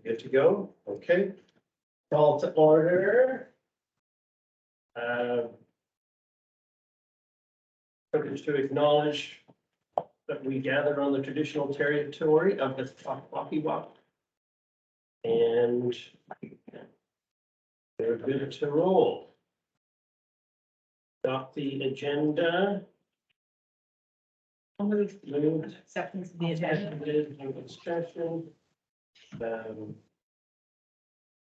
Good to go? Okay. Call to order. Privilege to acknowledge that we gather on the traditional territory of the Wakiwak. And we're good to roll. Got the agenda. Moved. Acceptance of the agenda. Discussion.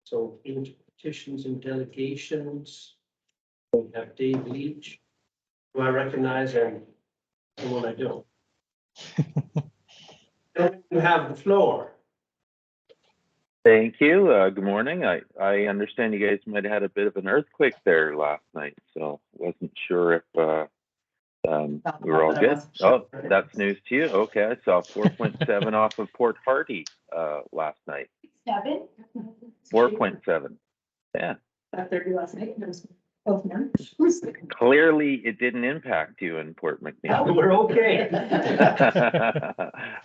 So into petitions and delegations. We have Dave Leach, who I recognize, and someone I don't. You have the floor. Thank you. Good morning. I understand you guys might have had a bit of an earthquake there last night, so wasn't sure if we were all good. Oh, that's news to you. Okay, I saw 4.7 off of Port Hardy last night. 4.7. Yeah. 5:30 last night. It was both numbers. Clearly, it didn't impact you in Port McNeil. We're okay.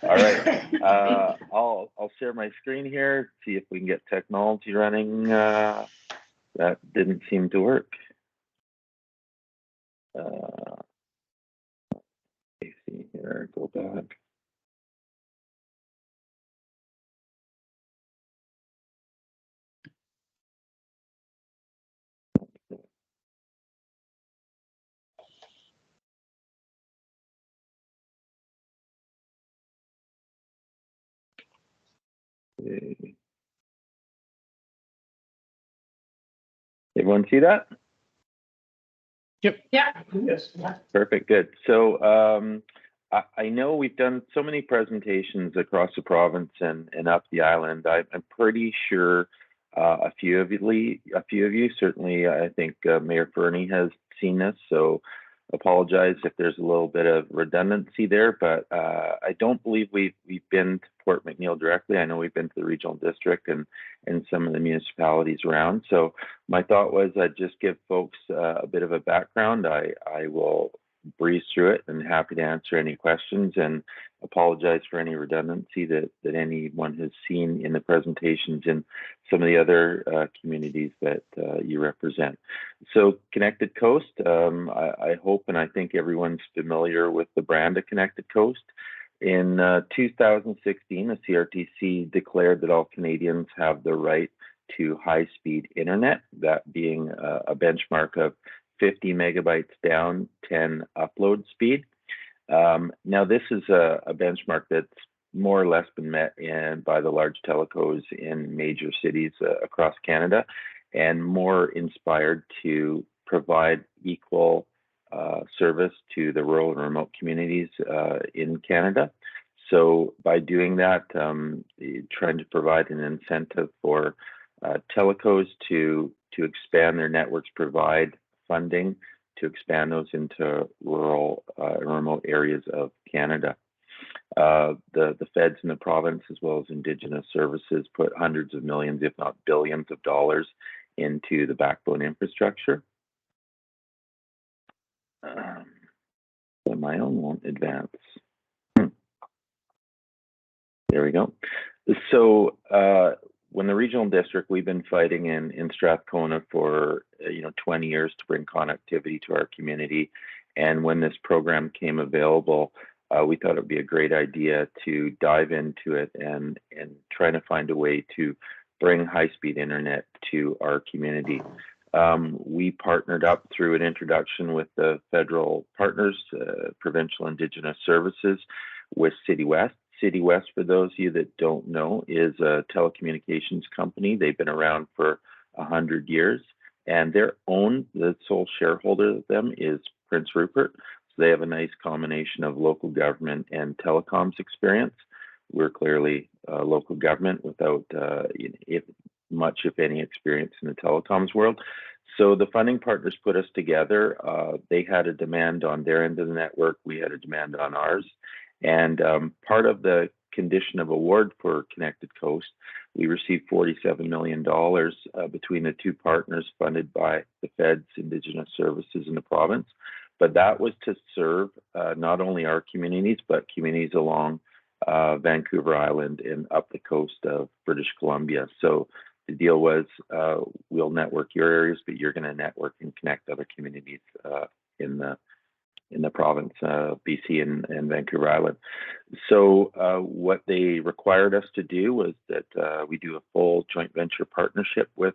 All right. I'll share my screen here. See if we can get technology running. That didn't seem to work. Let me see here. Go back. Everyone see that? Yeah. Yes. Perfect, good. So I know we've done so many presentations across the province and up the island. I'm pretty sure a few of you, certainly I think Mayor Fernie has seen this, so apologize if there's a little bit of redundancy there, but I don't believe we've been to Port McNeil directly. I know we've been to the regional district and some of the municipalities around. So my thought was I'd just give folks a bit of a background. I will breeze through it and happy to answer any questions, and apologize for any redundancy that anyone has seen in the presentations in some of the other communities that you represent. So Connected Coast, I hope and I think everyone's familiar with the brand of Connected Coast. In 2016, the CRTC declared that all Canadians have the right to high-speed internet, that being a benchmark of 50 megabytes down, 10 upload speed. Now, this is a benchmark that's more or less been met by the large telcos in major cities across Canada, and more inspired to provide equal service to the rural and remote communities in Canada. So by doing that, trying to provide an incentive for telcos to expand their networks, provide funding to expand those into rural and remote areas of Canada. The feds in the province, as well as Indigenous services, put hundreds of millions, if not billions of dollars into the backbone infrastructure. But my own won't advance. There we go. So when the regional district, we've been fighting in Strathcona for 20 years to bring connectivity to our community, and when this program came available, we thought it would be a great idea to dive into it and trying to find a way to bring high-speed internet to our community. We partnered up through an introduction with the federal partners, Provincial Indigenous Services, with City West. City West, for those of you that don't know, is a telecommunications company. They've been around for 100 years, and the sole shareholder of them is Prince Rupert. So they have a nice combination of local government and telecoms experience. We're clearly local government without much, if any, experience in the telecoms world. So the funding partners put us together. They had a demand on their end of the network. We had a demand on ours. And part of the condition of award for Connected Coast, we received $47 million between the two partners funded by the Feds, Indigenous Services in the province. But that was to serve not only our communities, but communities along Vancouver Island, and up the coast of British Columbia. So the deal was we'll network your areas, but you're going to network and connect other communities in the province, BC and Vancouver Island. So what they required us to do was that we do a full joint venture partnership with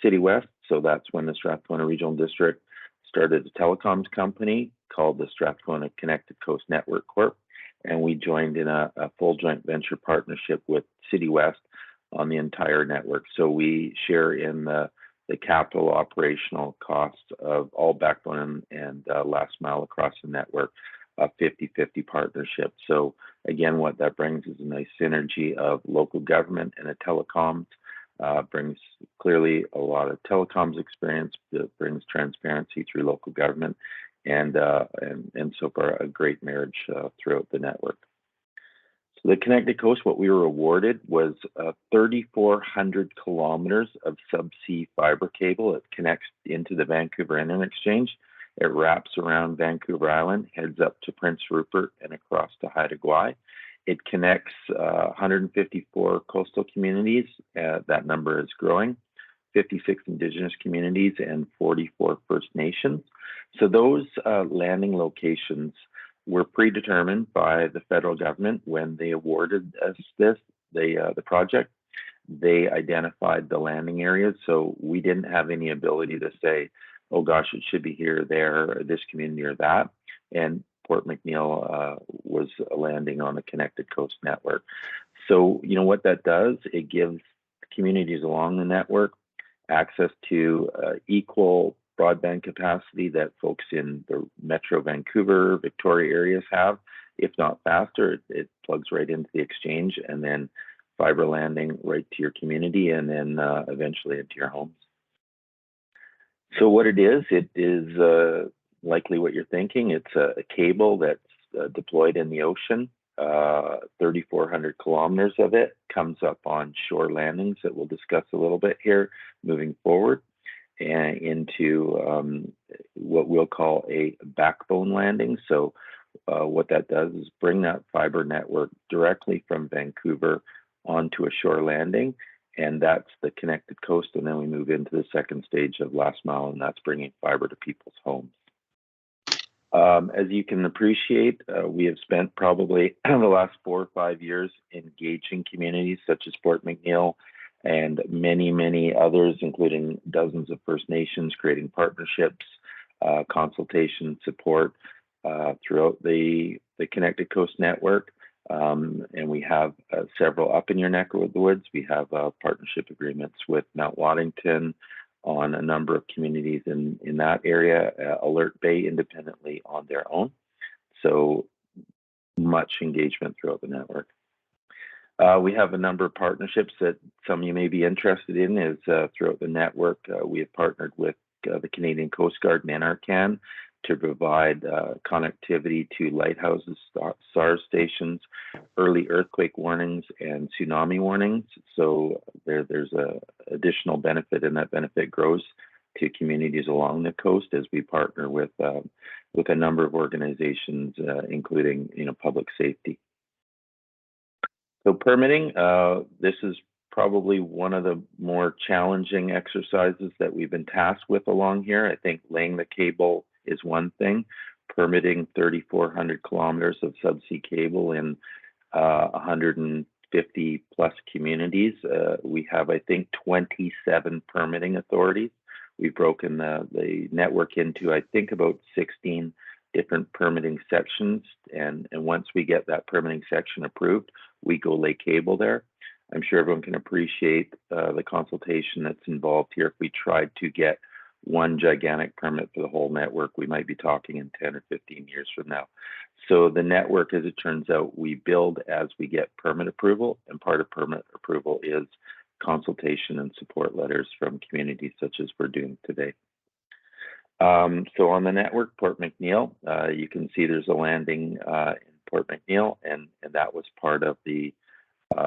City West. So that's when the Strathcona Regional District started a telecoms company called the Strathcona Connected Coast Network Corp. And we joined in a full joint venture partnership with City West on the entire network. So we share in the capital operational costs of all backbone and last mile across the network, a 50-50 partnership. So again, what that brings is a nice synergy of local government and a telecoms, brings clearly a lot of telecoms experience, that brings transparency through local government, and so far a great marriage throughout the network. So the Connected Coast, what we were awarded was 3,400 kilometers of subsea fiber cable. It connects into the Vancouver Internet Exchange. It wraps around Vancouver Island, heads up to Prince Rupert and across to Haida Gwaii. It connects 154 coastal communities. That number is growing. 56 Indigenous communities and 44 First Nations. So those landing locations were predetermined by the federal government when they awarded us the project. They identified the landing areas, so we didn't have any ability to say, oh gosh, it should be here, there, or this community or that. And Port McNeill was a landing on the Connected Coast Network. So, you know what that does? It gives communities along the network access to equal broadband capacity that folks in the Metro Vancouver, Victoria areas have. If not faster, it plugs right into the exchange, and then fiber landing right to your community, and then eventually into your homes. So what it is likely what you're thinking. It's a cable that's deployed in the ocean. 3,400 kilometers of it comes up on shore landings that we'll discuss a little bit here moving forward, and into what we'll call a backbone landing. So what that does is bring that fiber network directly from Vancouver onto a shore landing, and that's the Connected Coast. And then we move into the second stage of last mile, and that's bringing fiber to people's homes. As you can appreciate, we have spent probably the last 4 or 5 years engaging communities such as Port McNeill and many, many others, including dozens of First Nations, creating partnerships, consultation, support throughout the Connected Coast Network. And we have several up in your neck of the woods. We have partnership agreements with Mount Waddington on a number of communities in that area, Alert Bay independently on their own. So much engagement throughout the network. We have a number of partnerships that some of you may be interested in. Is throughout the network, we have partnered with the Canadian Coast Guard and NRCan to provide connectivity to lighthouses, SAR stations, early earthquake warnings, and tsunami warnings. So there's a additional benefit, and that benefit grows to communities along the coast as we partner with a number of organizations, including public safety. So permitting, this is probably one of the more challenging exercises that we've been tasked with along here. I think laying the cable is one thing. Permitting 3,400 kilometers of subsea cable in 150 plus communities. We have, I think, 27 permitting authorities. We've broken the network into, I think, about 16 different permitting sections. And once we get that permitting section approved, we go lay cable there. I'm sure everyone can appreciate the consultation that's involved here. If we tried to get one gigantic permit for the whole network, we might be talking in 10 or 15 years from now. So the network, as it turns out, we build as we get permit approval, and part of permit approval is consultation and support letters from communities such as we're doing today. So on the network, Port McNeill, you can see there's a landing in Port McNeill, and that was part of the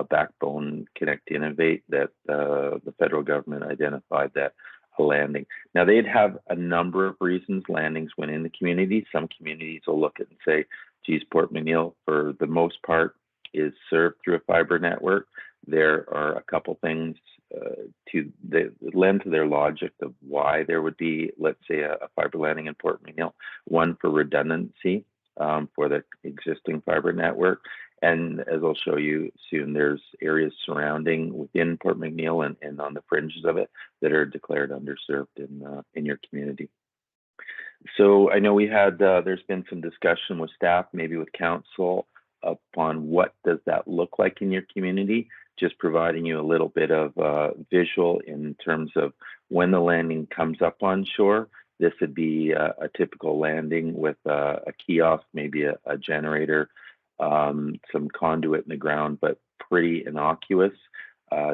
backbone Connect Innovate that the federal government identified that a landing. Now they'd have a number of reasons landings went in the community. Some communities will look at it and say, geez, Port McNeill, for the most part, is served through a fiber network, there are a couple things to lend to their logic of why there would be, let's say, a fiber landing in Port McNeill. One, for redundancy for the existing fiber network. And as I'll show you soon, there's areas surrounding within Port McNeill and on the fringes of it that are declared underserved in your community. So I know we had, there's been some discussion with staff, maybe with council, upon what does that look like in your community, just providing you a little bit of visual in terms of when the landing comes up on shore. This would be a typical landing with a kiosk, maybe a generator, some conduit in the ground, but pretty innocuous.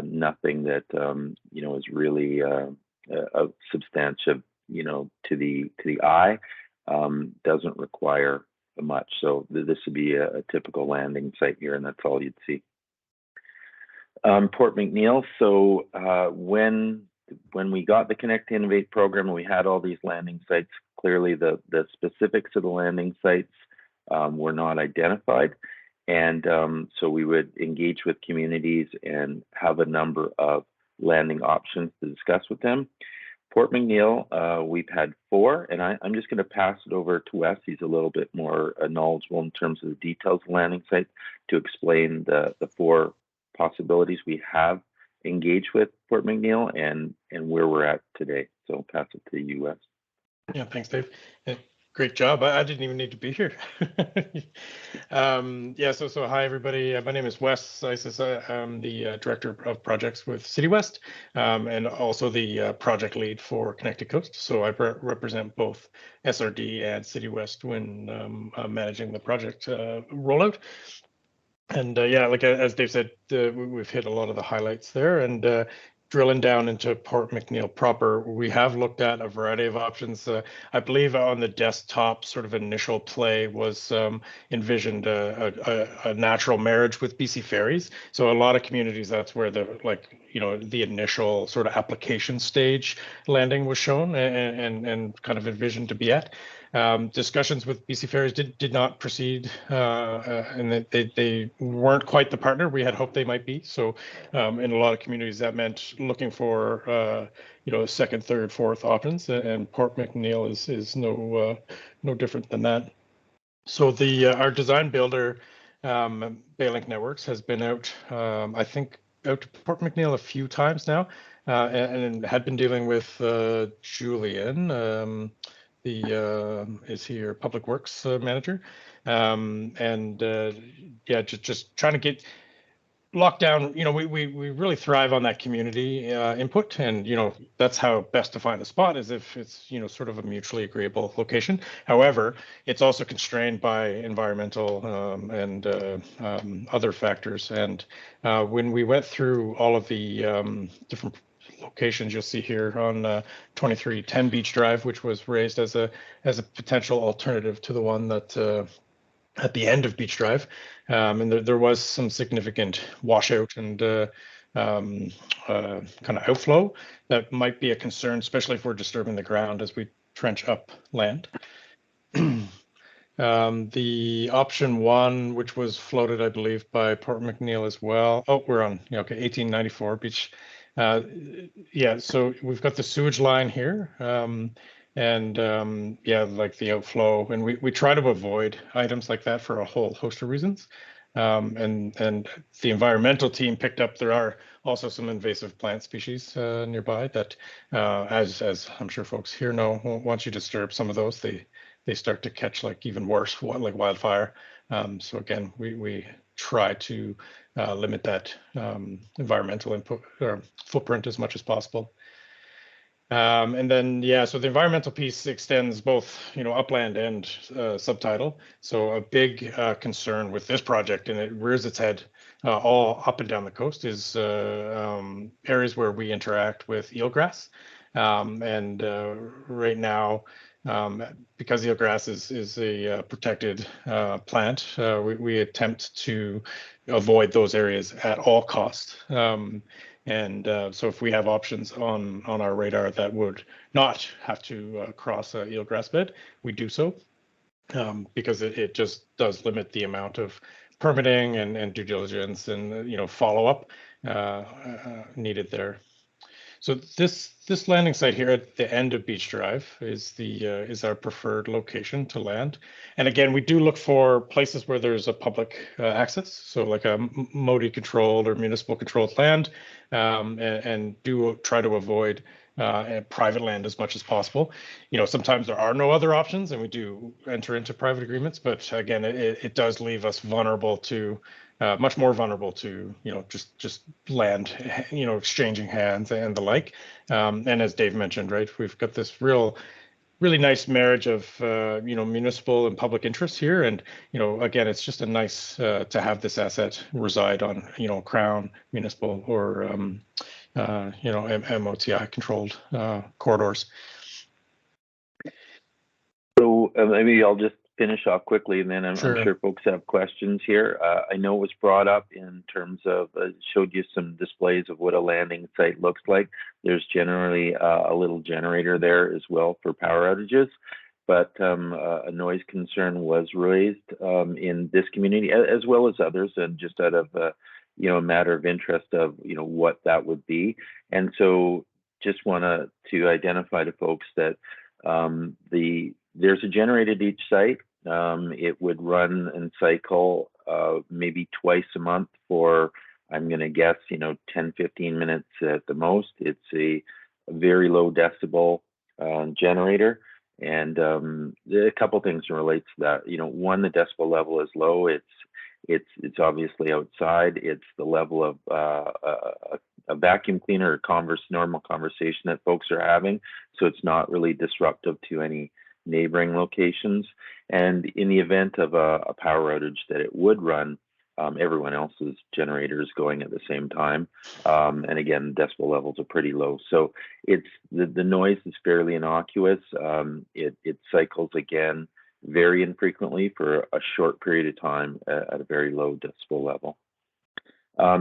Nothing that is really a substantive, to the eye. Doesn't require much. So this would be a typical landing site here, and that's all you'd see. Port McNeill. So when we got the Connect to Innovate program and we had all these landing sites, clearly the specifics of the landing sites were not identified. And so we would engage with communities and have a number of landing options to discuss with them. Port McNeill, we've had 4, and I'm just going to pass it over to Wes. He's a little bit more knowledgeable in terms of the details of landing sites to explain the 4 possibilities we have engaged with Port McNeill and where we're at today. So I'll pass it to you, Wes. Yeah, thanks, Dave. Great job. I didn't even need to be here. Yeah, so hi, everybody. My name is Wes Isis. I'm the Director of Projects with City West and also the project lead for Connected Coast. So I represent both SRD and City West when managing the project rollout. And yeah, like as Dave said, we've hit a lot of the highlights there. And drilling down into Port McNeill proper, we have looked at a variety of options. I believe on the desktop sort of initial play was envisioned a natural marriage with BC Ferries. So a lot of communities, that's where the initial sort of application stage landing was shown and kind of envisioned to be at. Discussions with BC Ferries did not proceed, and they weren't quite the partner we had hoped they might be. So in a lot of communities, that meant looking for second, third, fourth options, and Port McNeill is no different than that. So our design builder, Baylink Networks, has been out, I think, out to Port McNeill a few times now, and had been dealing with Julian. Is he your public works manager, and yeah, just trying to get locked down. We really thrive on that community input, and that's how best to find a spot is if it's sort of a mutually agreeable location. However, it's also constrained by environmental and other factors. And when we went through all of the different locations you'll see here on 2310 Beach Drive, which was raised as a potential alternative to the one that at the end of Beach Drive, and there was some significant washout and kind of outflow that might be a concern, especially if we're disturbing the ground as we trench up land. The option 1, which was floated, I believe, by Port McNeill as well. Oh, we're on, okay, 1894 Beach. Yeah, so we've got the sewage line here, and yeah, like the outflow, and we try to avoid items like that for a whole host of reasons. And the environmental team picked up there are also some invasive plant species nearby that, as I'm sure folks here know, once you disturb some of those, they start to catch like even worse, like wildfire. So again, we try to limit that environmental input or footprint as much as possible. And then, yeah, so the environmental piece extends both, upland and subtidal. So a big concern with this project, and it rears its head all up and down the coast, is areas where we interact with eelgrass. And right now, because eelgrass is a protected plant, we attempt to avoid those areas at all costs. And so if we have options on our radar that would not have to cross a eelgrass bed, we do so, because it just does limit the amount of permitting and due diligence and follow up needed there. So this landing site here at the end of Beach Drive is our preferred location to land. And again, we do look for places where there's a public access, so like a MODI controlled or municipal controlled land, and do try to avoid private land as much as possible. Sometimes there are no other options, and we do enter into private agreements. But again, it does leave us vulnerable to much more vulnerable to just land exchanging hands and the like. And as Dave mentioned, right, we've got this really nice marriage of municipal and public interests here, and again, it's just a nice to have this asset reside on Crown, municipal, or MOTI controlled corridors. So maybe I'll just finish off quickly, and then I'm Sure. sure folks have questions here. I know it was brought up in terms of, showed you some displays of what a landing site looks like. There's generally a little generator there as well for power outages, but a noise concern was raised in this community as well as others, and just out of a matter of interest of what that would be. And so just want to identify to folks that there's a generator at each site. It would run and cycle maybe twice a month for, I'm going to guess, 10, 15 minutes at the most. It's a very low decibel generator. And a couple things relates to that. One, the decibel level is low. It's obviously outside. It's the level of a vacuum cleaner or normal conversation that folks are having. So it's not really disruptive to any neighboring locations. And in the event of a power outage that it would run, everyone else's generator is going at the same time. And again, decibel levels are pretty low. So it's the noise is fairly innocuous. It cycles again very infrequently for a short period of time at a very low decibel level.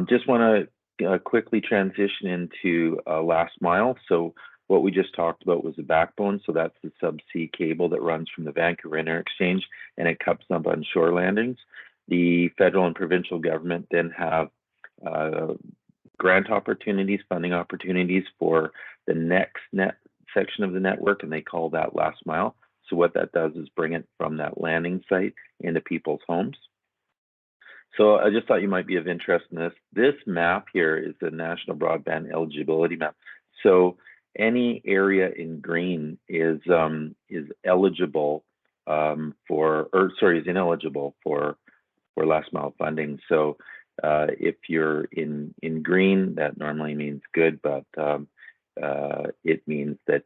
Just want to quickly transition into last mile. So what we just talked about was the backbone. So that's the subsea cable that runs from the Vancouver Interexchange, and it cups up on shore landings. The federal and provincial government then have grant opportunities, funding opportunities for the next section of the network, and they call that last mile. So what that does is bring it from that landing site into people's homes. So I just thought you might be of interest in this. This map here is the National Broadband Eligibility Map. So any area in green is eligible is ineligible for last mile funding. So if you're in green, that normally means good, but it means that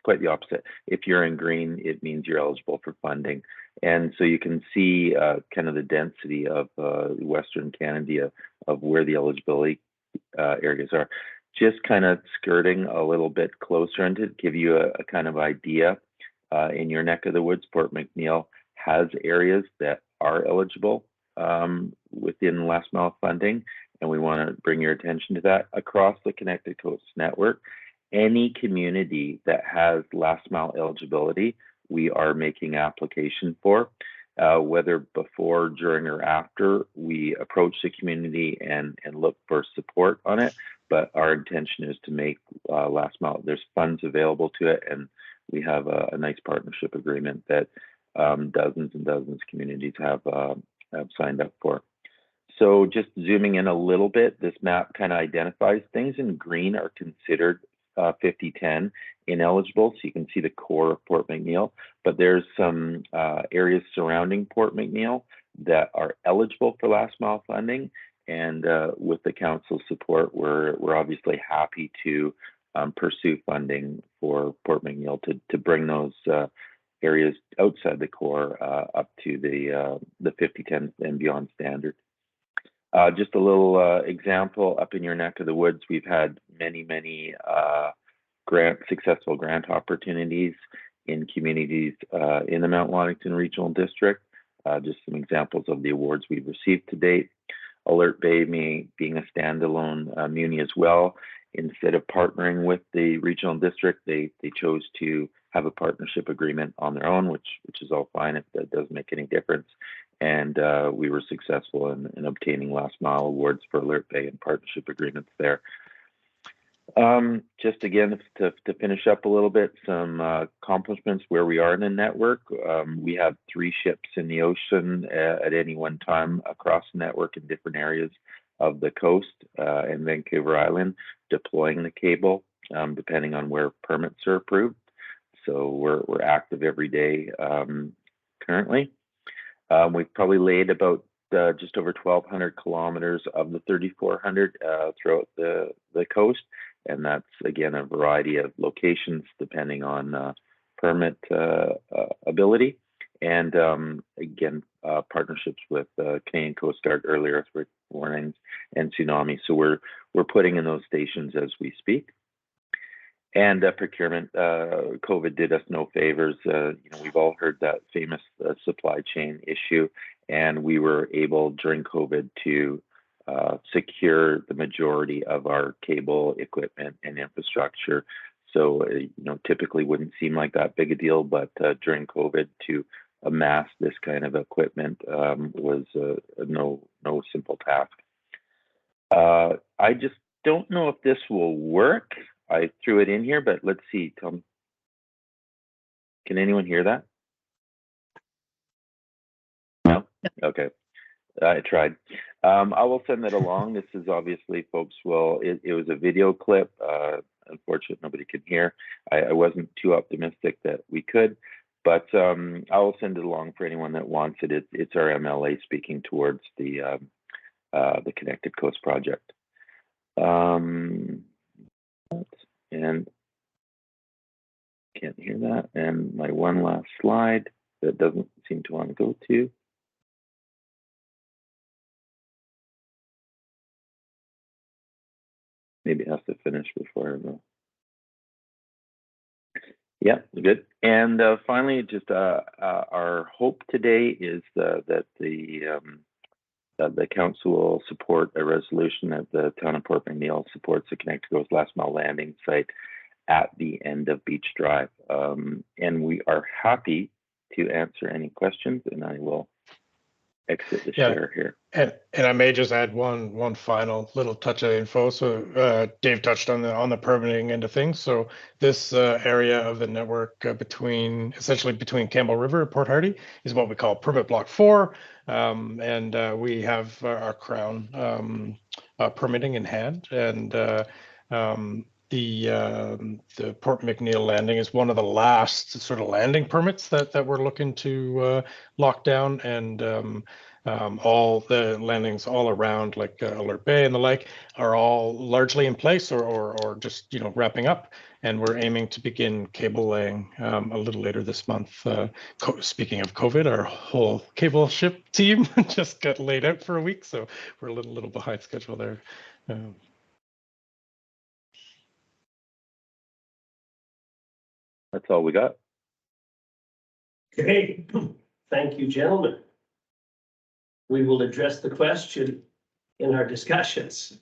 quite the opposite. If you're in green, it means you're eligible for funding. And so you can see kind of the density of Western Canada of where the eligibility areas are. Just kind of skirting a little bit closer and to give you a kind of idea, in your neck of the woods, Port McNeill has areas that are eligible within last mile funding, and we want to bring your attention to that. Across the Connected Coast Network, any community that has last mile eligibility, we are making application for. Whether before, during, or after, we approach the community and look for support on it. But our intention is to make last mile. There's funds available to it, and we have a nice partnership agreement that dozens and dozens of communities have signed up for. So just zooming in a little bit, this map kind of identifies things in green are considered 5010 ineligible. So you can see the core of Port McNeill, but there's some areas surrounding Port McNeill that are eligible for last mile funding. And with the council's support, we're obviously happy to pursue funding for Port McNeill to bring those areas outside the core up to the 5010 and beyond standard. Just a little example up in your neck of the woods, we've had many successful grant opportunities in communities in the Mount Waddington Regional District. Just some examples of the awards we've received to date. Alert Bay being a standalone muni as well. Instead of partnering with the regional district, they chose to have a partnership agreement on their own, which is all fine if that doesn't make any difference. and we were successful in obtaining last mile awards for Alert Bay and partnership agreements there. Just again, to finish up a little bit, some accomplishments where we are in the network. We have 3 ships in the ocean at any one time across the network in different areas of the coast and Vancouver Island, deploying the cable, depending on where permits are approved. So we're active every day currently. We've probably laid about just over 1,200 kilometers of the 3,400 throughout the coast. And that's, again, a variety of locations depending on permit ability. And again, partnerships with Canadian Coast Guard, early earthquake warnings, and tsunami. So we're putting in those stations as we speak. And procurement, COVID did us no favors. We've all heard that famous supply chain issue, and we were able during COVID to secure the majority of our cable equipment and infrastructure. So, typically wouldn't seem like that big a deal, but during COVID to amass this kind of equipment was no simple task. I just don't know if this will work. I threw it in here, but let's see, Tom. Can anyone hear that? No? Okay. I tried. I will send that along. This is obviously, folks it was a video clip. Unfortunately, nobody could hear. I wasn't too optimistic that we could, but I will send it along for anyone that wants it. It's our MLA speaking towards the Connected Coast project. And can't hear that. And my one last slide that doesn't seem to want to go to. Maybe it has to finish before I go. Yeah, good. And finally, just our hope today is that the council will support a resolution that the town of Port McNeill supports the Connected Coast last mile landing site at the end of Beach Drive. And we are happy to answer any questions, and I will exit the share here. And I may just add one final little touch of info. So Dave touched on the permitting end of things. So this area of the network essentially between Campbell River and Port Hardy is what we call permit block 4. And we have our Crown permitting in hand, and the Port McNeill landing is one of the last sort of landing permits that we're looking to lock down, and all the landings all around, like Alert Bay and the like, are all largely in place or just wrapping up, and we're aiming to begin cable laying a little later this month. Speaking of COVID, our whole cable ship team just got laid out for a week, so we're a little behind schedule there. That's all we got. Okay, thank you, gentlemen. We will address the question in our discussions.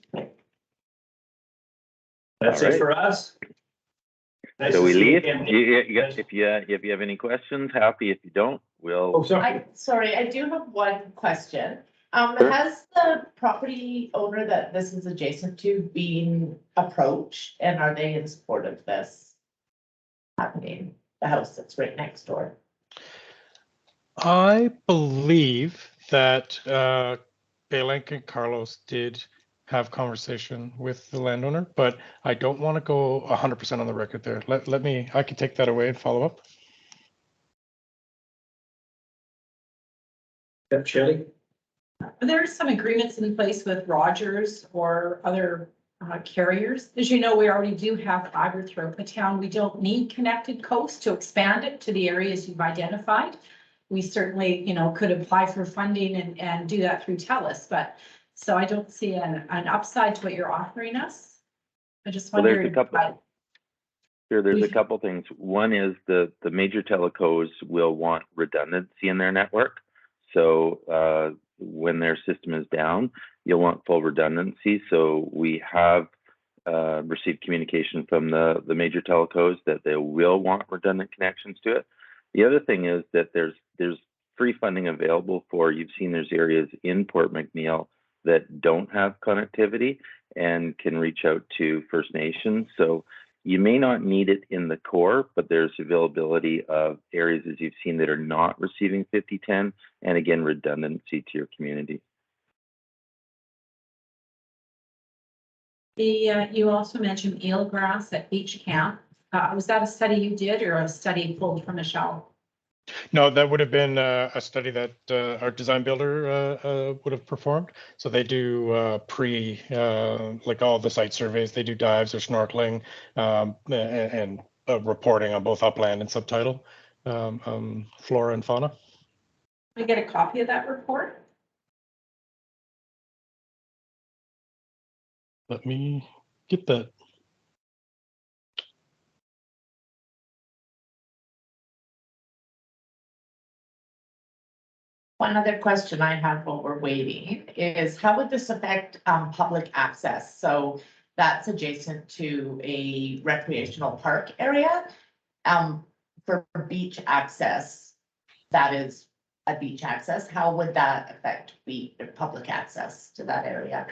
That's it for us. Nice So we to see you leave. again. If you have any questions, happy. If you don't, we'll. Oh, sorry. Sorry, I do have one question. Sure. Has the property owner that this is adjacent to been approached, and are they in support of this happening? The house that's right next door. I believe that Baylink and Carlos did have conversation with the landowner, but I don't want to go 100% on the record there. I can take that away and follow up. Yep, Shelley? There are some agreements in place with Rogers or other carriers. As you know, we already do have fiber throughout the town. We don't need Connected Coast to expand it to the areas you've identified. We certainly, could apply for funding and do that through TELUS, but so I don't see an upside to what you're offering us. I just wonder. There's a couple things. One is the major telecos will want redundancy in their network. So when their system is down, you'll want full redundancy. So we have received communication from the major telecos that they will want redundant connections to it. The other thing is that there's free funding available for, you've seen there's areas in Port McNeill that don't have connectivity and can reach out to First Nations. So you may not need it in the core, but there's availability of areas, as you've seen, that are not receiving 5010, and again, redundancy to your community. You also mentioned eelgrass at Beach Camp. Was that a study you did or a study pulled from a shelf? No, that would have been a study that our design builder would have performed. So they do like all the site surveys, they do dives or snorkeling and reporting on both upland and subtidal flora and fauna. Can I get a copy of that report? Let me get that. One other question I have while we're waiting is how would this affect public access? So that's adjacent to a recreational park area. For beach access, that is a beach access. How would that affect public access to that area?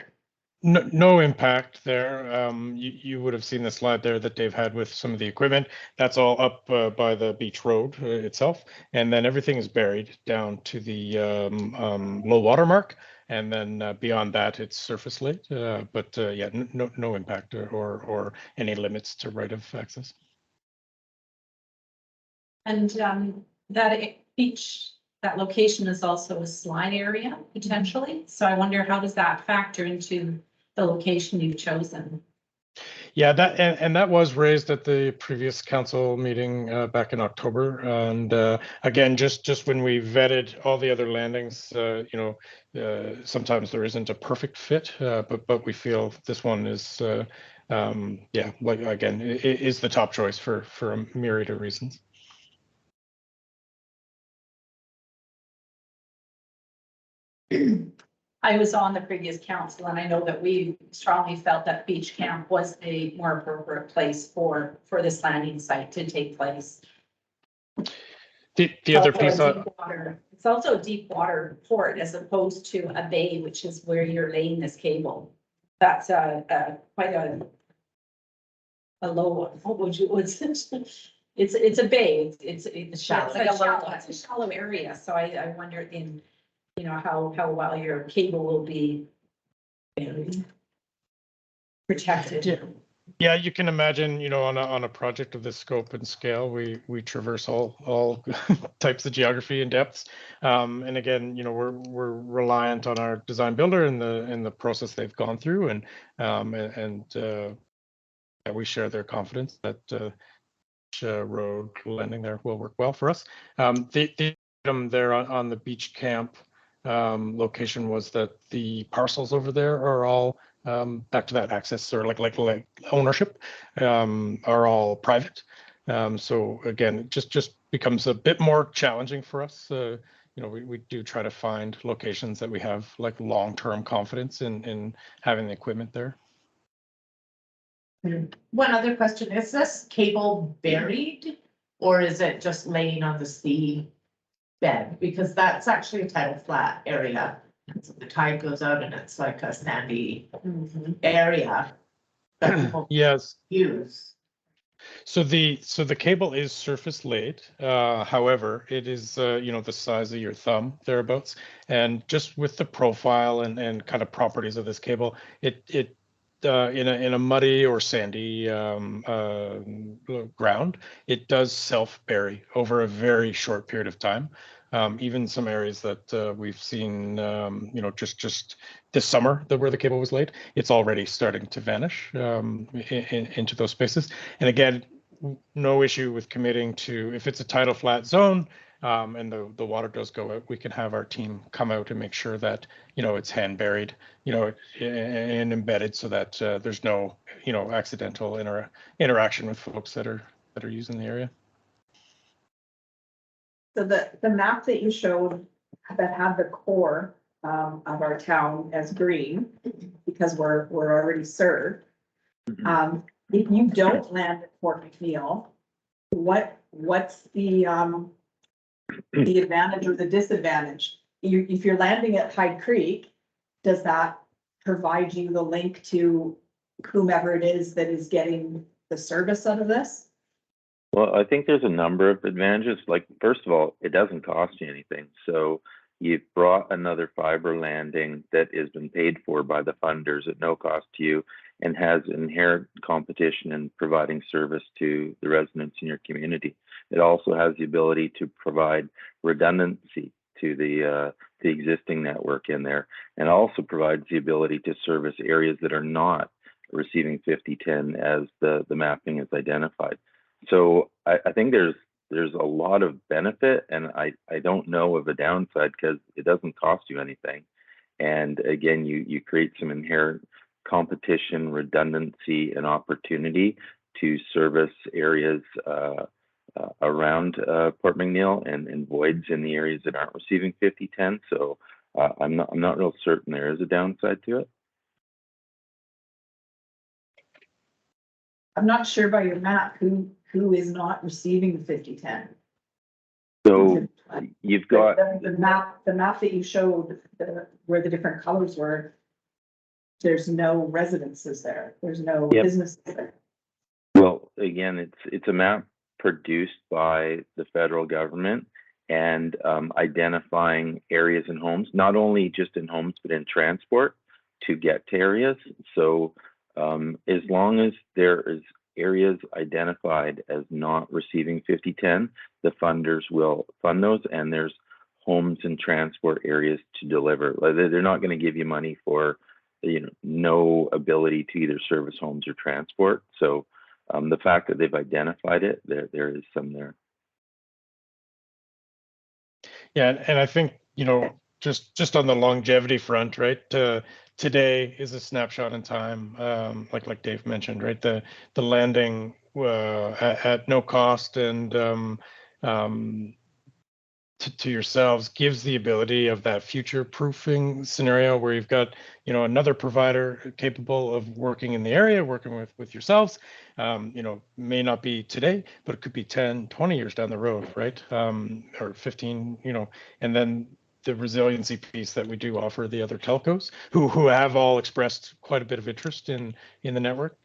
No impact there. You would have seen the slide there that Dave had with some of the equipment. That's all up by the beach road itself. And then everything is buried down to the low water mark. And then beyond that, it's surface laid. But yeah, no impact or any limits to right of access. And that beach, that location is also a slide area potentially. So I wonder, how does that factor into the location you've chosen? Yeah, that was raised at the previous council meeting back in October, and again, just when we vetted all the other landings, sometimes there isn't a perfect fit, but we feel this one is, yeah, like again, it is the top choice for a myriad of reasons. I was on the previous council and I know that we strongly felt that Beach Camp was a more appropriate place for this landing site to take place. The other piece it's also a deep water port as opposed to a bay, which is where you're laying this cable. That's quite a low, it's a bay, it's Shallow. it's a shallow area. So I wonder how well your cable will be protected. Yeah, you can imagine, on a project of this scope and scale, we traverse all types of geography and depths. And again, we're reliant on our design builder and the process they've gone through, and we share their confidence that road landing there will work well for us. The item there on the beach camp location was that the parcels over there are all back to that access or like ownership are all private. So again, it just becomes a bit more challenging for us. We do try to find locations that we have like long-term confidence in having the equipment there. One other question, is this cable buried or is it just laying on the sea bed? Because that's actually a tidal flat area. And so the tide goes out and it's like a sandy area that people Yes. use. So the cable is surface laid. However, it is the size of your thumb thereabouts, and just with the profile and kind of properties of this cable, it in a muddy or sandy ground, it does self bury over a very short period of time. Even some areas that we've seen, just this summer where the cable was laid, it's already starting to vanish into those spaces. And again, no issue with committing to, if it's a tidal flat zone and the water does go out, we can have our team come out and make sure that, it's hand buried, and embedded so that there's no, accidental interaction with folks that are using the area. So the map that you showed that had the core of our town as green, because we're already served. If you don't land at Port McNeill, what's the the advantage or the disadvantage? If you're landing at Hyde Creek, does that provide you the link to whomever it is that is getting the service out of this? Well, I think there's a number of advantages. Like, first of all, it doesn't cost you anything. So you've brought another fiber landing that has been paid for by the funders at no cost to you and has inherent competition in providing service to the residents in your community. It also has the ability to provide redundancy to the existing network in there, and also provides the ability to service areas that are not receiving 5010 as the mapping is identified. So I think there's a lot of benefit, and I don't know of a downside because it doesn't cost you anything. And again, you create some inherent competition, redundancy, and opportunity to service areas around Port McNeill and voids in the areas that aren't receiving 5010. So I'm not real certain there is a downside to it. I'm not sure by your map who is not receiving the 5010. So you've got The map that you showed, where the different colors were, there's no residences there. There's no Yep. businesses there. Well, again, it's a map produced by the federal government and identifying areas and homes, not only just in homes, but in transport to get to areas. So as long as there is areas identified as not receiving 5010, the funders will fund those, and there's homes and transport areas to deliver. They're not going to give you money for, no ability to either service homes or transport. So the fact that they've identified it, there is some there. Yeah, and I think, just on the longevity front, right? Today is a snapshot in time, like Dave mentioned, right? The landing at no cost and to yourselves gives the ability of that future proofing scenario where you've got, another provider capable of working in the area, working with yourselves, may not be today, but it could be 10, 20 years down the road, right? Or 15, and then the resiliency piece that we do offer the other telcos who have all expressed quite a bit of interest in the network,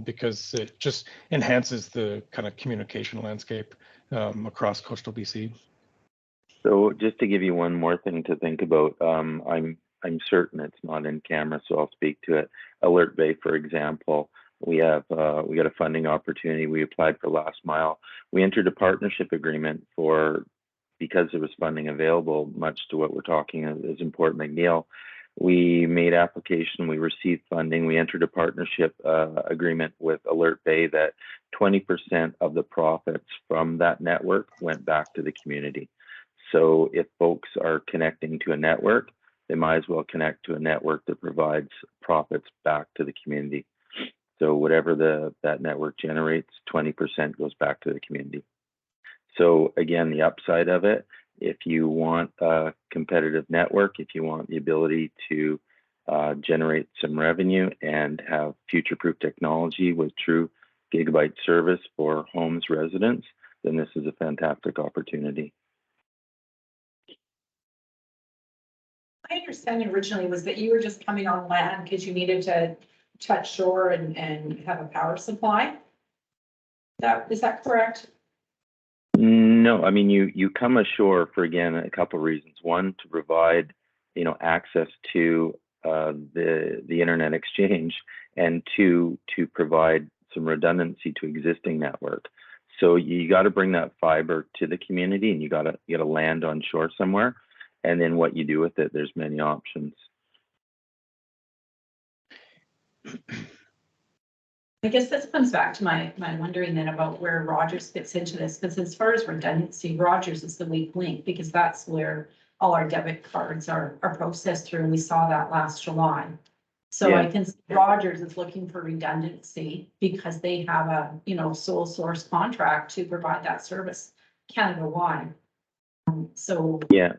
because it just enhances the kind of communication landscape across coastal BC. So just to give you one more thing to think about, I'm certain it's not in camera, so I'll speak to it. Alert Bay, for example, we got a funding opportunity. We applied for last mile. We entered a partnership agreement because there was funding available, much to what we're talking is in Port McNeill. We made application, we received funding, we entered a partnership agreement with Alert Bay that 20% of the profits from that network went back to the community. So if folks are connecting to a network, they might as well connect to a network that provides profits back to the community. So whatever that network generates, 20% goes back to the community. So again, the upside of it, if you want a competitive network, if you want the ability to generate some revenue and have future-proof technology with true gigabyte service for homes, residents, then this is a fantastic opportunity. My understanding originally was that you were just coming on land because you needed to touch shore and have a power supply. Is that correct? No, I mean, you come ashore for, again, a couple of reasons. One, to provide, access to the internet exchange, and two, to provide some redundancy to existing network. So you got to bring that fiber to the community, and you got to land on shore somewhere. And then what you do with it, there's many options. I guess this comes back to my wondering then about where Rogers fits into this, because as far as redundancy, Rogers is the weak link, because that's where all our debit cards are processed through, and we saw that last July. So Yeah. I can see Rogers is looking for redundancy because they have a, sole source contract to provide that service Canada-wide. So Yeah.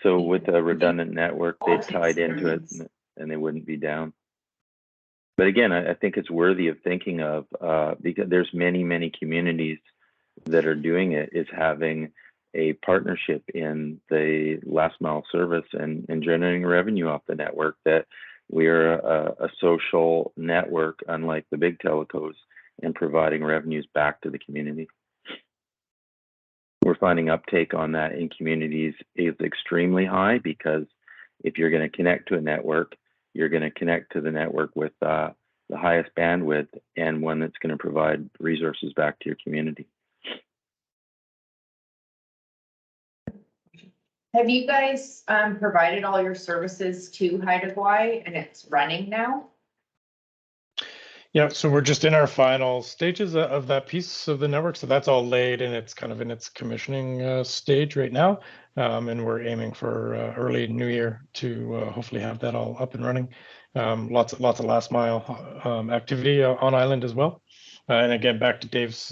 So with a redundant network, they tied into it and they wouldn't be down. But again, I think it's worthy of thinking of because there's many communities that are doing it, is having a partnership in the last mile service and generating revenue off the network, that we're a social network, unlike the big telcos, and providing revenues back to the community. We're finding uptake on that in communities is extremely high, because if you're going to connect to a network, you're going to connect to the network with the highest bandwidth and one that's going to provide resources back to your community. Have you guys provided all your services to Haida Gwaii and it's running now? Yeah, so we're just in our final stages of that piece of the network. So that's all laid and it's kind of in its commissioning stage right now. And we're aiming for early new year to hopefully have that all up and running. Lots of last mile activity on island as well. And again, back to Dave's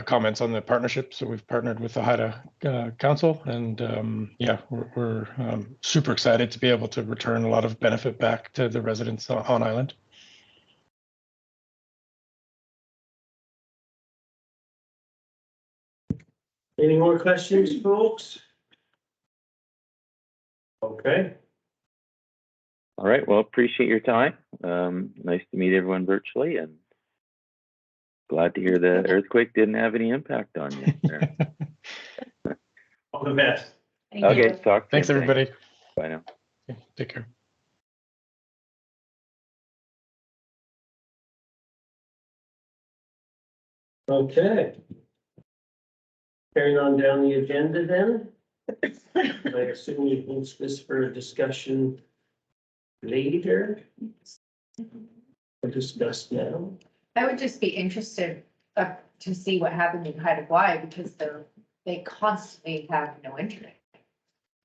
comments on the partnership. So we've partnered with the Haida Council, and yeah, we're super excited to be able to return a lot of benefit back to the residents on island. Any more questions, folks? Okay. All right. Well, appreciate your time. Nice to meet everyone virtually, and glad to hear the earthquake didn't have any impact on you there. All the best. Thank Okay, you. talk. Thanks, soon. everybody. Bye now. Okay, take care. Okay. Carrying on down the agenda then. I assume you post this for a discussion later. Or discuss now. I would just be interested to see what happened in Haida Gwaii, because they constantly have no internet.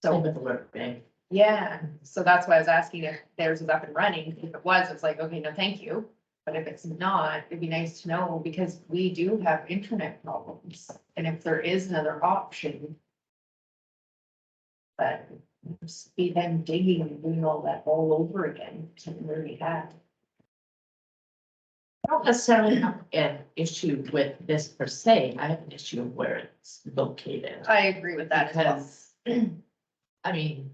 Same So, with the work day. yeah, so that's why I was asking if theirs was up and running. If it was, it's like, okay, no, thank you. But if it's not, it'd be nice to know, because we do have internet problems. And if there is another option. But just be them digging and doing all that all over again, something we already had. I don't necessarily have an issue with this per se. I have an issue of where it's located. I agree with that as well. Because, I mean,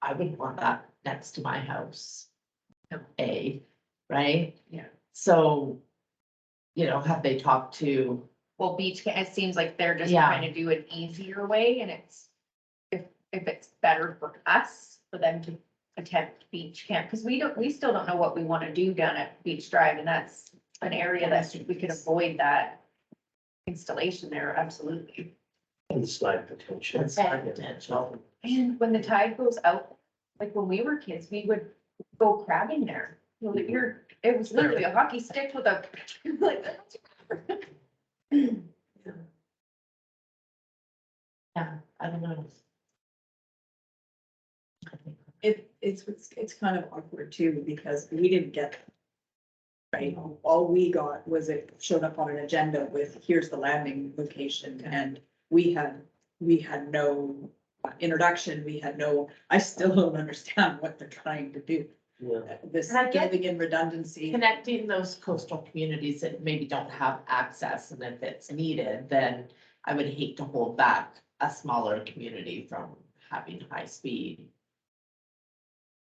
I wouldn't want that next to my house. Right? Yeah. So, you know, have they talked to, Well, beach, it seems like they're just Yeah. trying to do an easier way, and it's, if it's better for us, for them to attempt beach camp, because we still don't know what we want to do down at Beach Drive, and that's an area that we could avoid that installation there, absolutely. And slide potential. That's potential. And when the tide goes out, like when we were kids, we would go crabbing there. You know, it was literally a hockey stick with a, like, Yeah, I don't know. It's kind of awkward too, because we didn't get. Right, all we got was it showed up on an agenda with, here's the landing location, and we had no introduction, we had no, I still don't understand what they're trying to do. Yeah. This And I get building in redundancy. Connecting those coastal communities that maybe don't have access, and if it's needed, then I would hate to hold back a smaller community from having high speed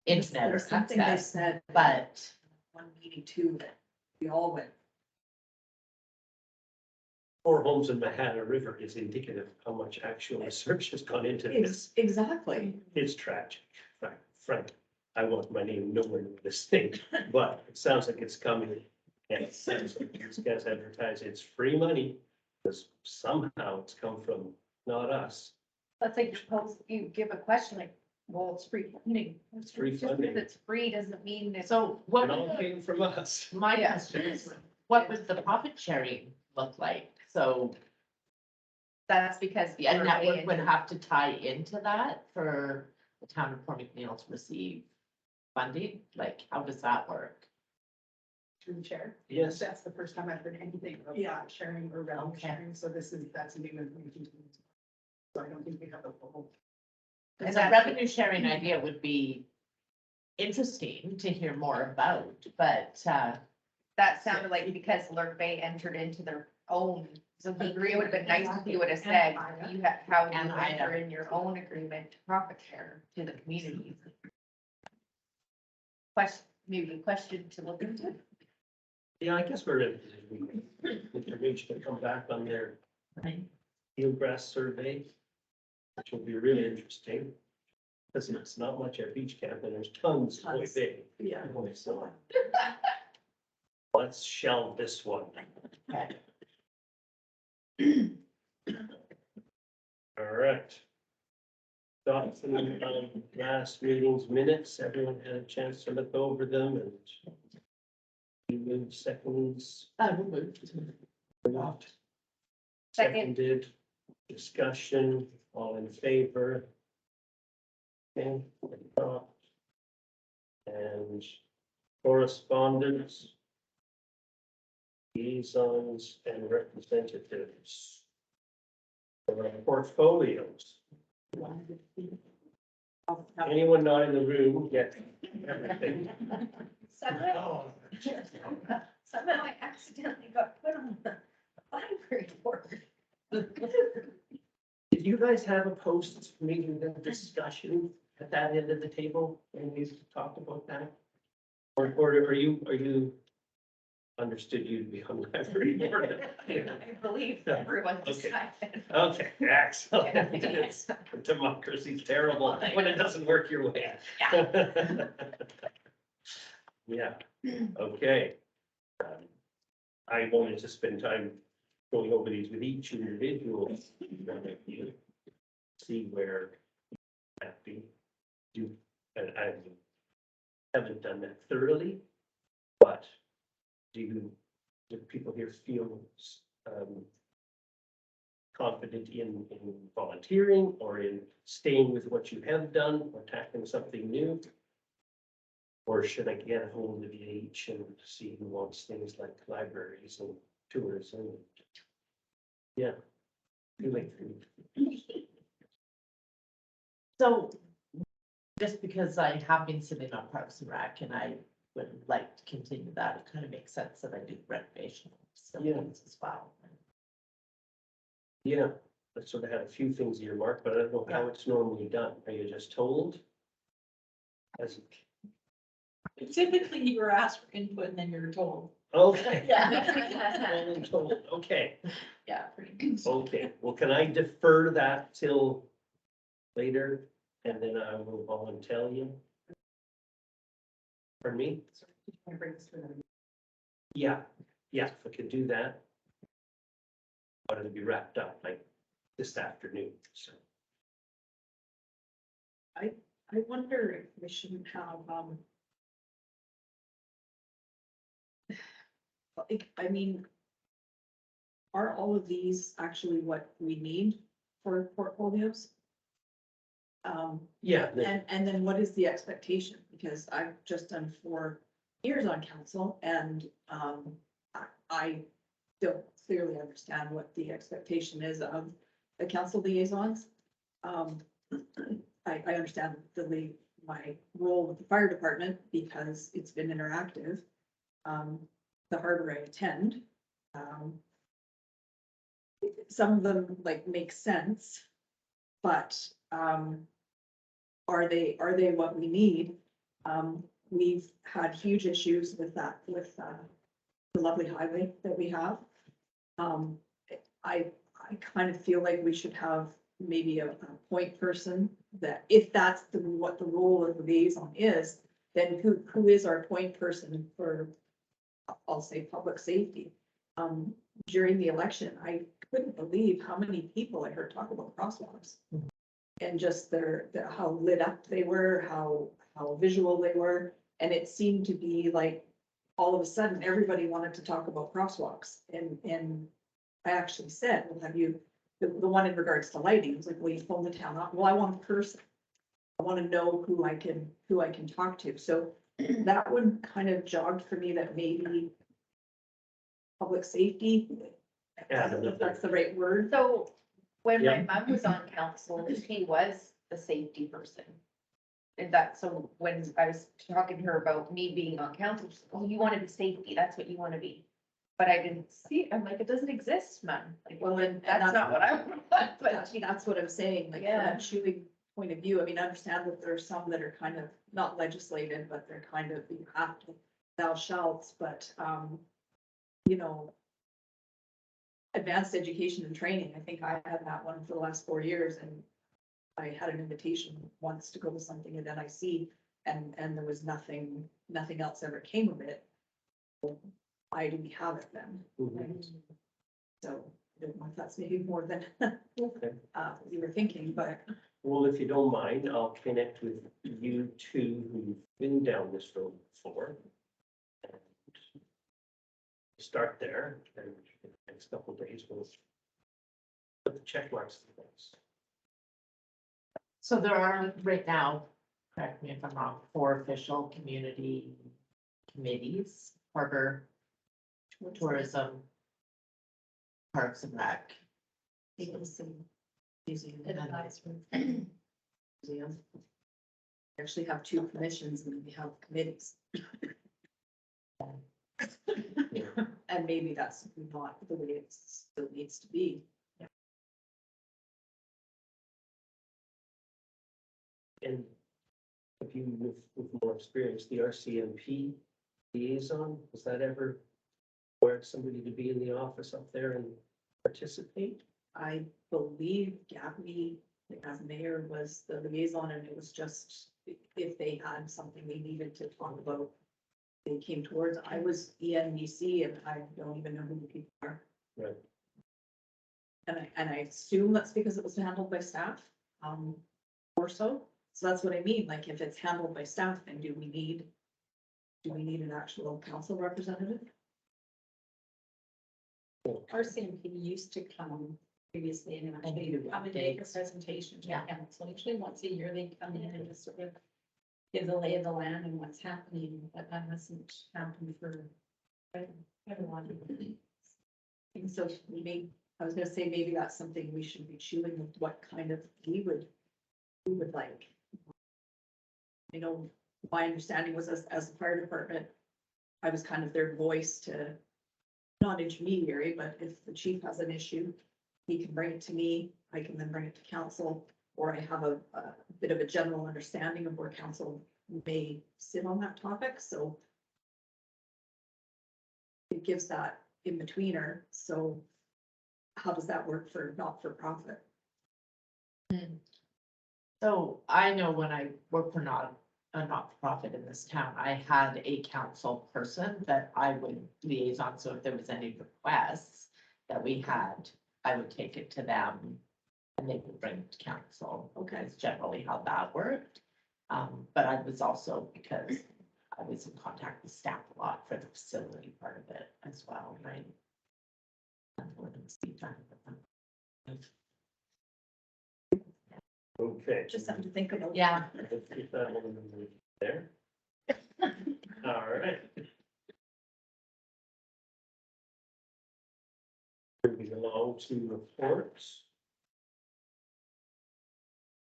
internet or There's something they access, said, but one meeting too, that we all went. 4 homes in Mahana River is indicative of how much actual research has gone into this. Exactly. It's tragic, Frank. I want my name nowhere near this thing, but it sounds like it's coming. And it sounds like these guys advertise it's free money, because somehow it's come from not us. that's like, suppose you give a question like, well, it's free funding. It's free Just because funding. it's free doesn't mean it's. so what It all would came from us. my Yeah. question is, what would the profit sharing look like? So That's because. the network would have to tie into that for the town of Port McNeil to receive funding? Like, how does that work? Through the chair. Yes. That's the first time I've heard anything of Yeah. sharing or revenue Okay. sharing, so that's new information. to me. So I don't think we have a whole. Because a revenue sharing idea would be interesting to hear more about, but, That sounded like because Lurk Bay entered into their own So he agree, it would have been nice if he would have said, you have, how you And I enter in your own agreement to profit share to the community. Question, maybe a question to look into. Yeah, I guess we're in, we can reach to come back on their field grass survey, which will be really interesting. Because it's not much at beach camp and there's tons going Tons. big. Yeah. So let's shelve this one. Okay. All right. Thoughts on last meeting's minutes, everyone had a chance to look over them and you move seconds. Moved. Second. Seconded, discussion, all in favor. Okay, and correspondence. Liaisons and representatives. For our portfolios, anyone not in the room get everything? Somehow, somehow I accidentally got put on the library board. Did you guys have a post-meeting discussion at that end of the table when we talked about that? Or are you understood you to be on the library board? I believe everyone Okay. decided. Okay, excellent. Democracy's terrible when it doesn't work your way. Yeah, okay. I wanted to spend time going over these with each individual. See where happy do, and I haven't done that thoroughly, but do people here feel confident in volunteering or in staying with what you have done or tackling something new? Or should I get a hold of you each and see who wants things like libraries and tours and yeah. Too late for me. So, just because I have been sitting on Parks and Rec and I would like to continue that, it kind of makes sense that I do recreational facilities as well. Yeah, I sort of had a few things earmarked, but I don't know how it's normally done. Are you just told? As, Typically, you were asked for input and then you're told. okay. Yeah. Only told, okay, Yeah, pretty good. okay. Well, can I defer that till later and then I will volunteer you? Pardon me? I bring this to them. Yeah, if I could do that. But it'll be wrapped up like this afternoon, so. I wonder if we shouldn't have, like, I mean, are all of these actually what we need for portfolios? Yeah, And then what is the expectation? Because I've just done 4 years on council and, I don't clearly understand what the expectation is of the council liaisons. I understand my role with the fire department because it's been interactive. The harbor I attend. Some of them like make sense, but, are they what we need? We've had huge issues with that, with, the lovely highway that we have. I kind of feel like we should have maybe a point person that if that's what the role of the liaison is, then who is our point person for, I'll say, public safety? During the election, I couldn't believe how many people I heard talk about crosswalks. And just how lit up they were, how visual they were, and it seemed to be like all of a sudden, everybody wanted to talk about crosswalks, and I actually said, well, have you, the one in regards to lighting, was like, well, you phone the town up, well, I want a person. I want to know who I can talk to, so that one kind of jogged for me that maybe public safety, I don't know if that's the right word. So when my Yeah. mom was on council, she was the safety person. And that, so when I was talking to her about me being on council, she said, oh, you want to be safety, that's what you want to be. but I didn't see, I'm like, it doesn't exist, man. Like, Well, and that's not what I want, but that's what I'm saying, like, from Yeah. a chewing point of view, I mean, I understand that there are some that are kind of not legislated, but they're kind of, you have to, thou shalt, but, you know, advanced education and training, I think I had that one for the last 4 years, and I had an invitation once to go to something at NIC, and there was nothing else ever came of it. I didn't have it then, Mhm. so I don't know if that's maybe more than Okay. you were thinking, but Well, if you don't mind, I'll connect with you two who've been down this road before. And start there, and in the next couple of days, we'll put the check marks in place. So there are right now, correct me if I'm wrong, 4 official community committees, harbor, tourism, parks and rec. museum. advisory. Museum. We actually have 2 commissions and we have committees. And maybe that's not the way it still needs to be. And if you, with more experience, the RCMP liaison, was that ever where somebody to be in the office up there and participate? I believe Gabby, as mayor, was the liaison, and it was just if they had something they needed to talk about, they came towards. I was ENBC, and I don't even know who the people are. Right. And I assume that's because it was handled by staff, more so. So that's what I mean, like, if it's handled by staff, then do we need an actual council representative? RCMP used to come previously and actually do come and make a updates. presentation to Yeah. council. Usually once a year they come in and just sort of give the lay of the land and what's happening, but that hasn't happened for everyone. And so I was gonna say, maybe that's something we should be chewing with, what kind of we would like. You know, my understanding was as the fire department, I was kind of their voice to, not intermediary, but if the chief has an issue, he can bring it to me, I can then bring it to council, or I have a bit of a general understanding of where council may sit on that topic, so it gives that in-betweener, so how does that work for not-for-profit? So I know when I worked for a not-for-profit in this town, I had a council person that I would liaison, so if there was any requests that we had, I would take it to them and they would bring it to council. Okay, it's generally how that worked. But I was also, because I was in contact with staff a lot for the facility part of it as well, right? Okay. Just something to think about. Yeah. Let's keep that one there. All right. Moving along to reports.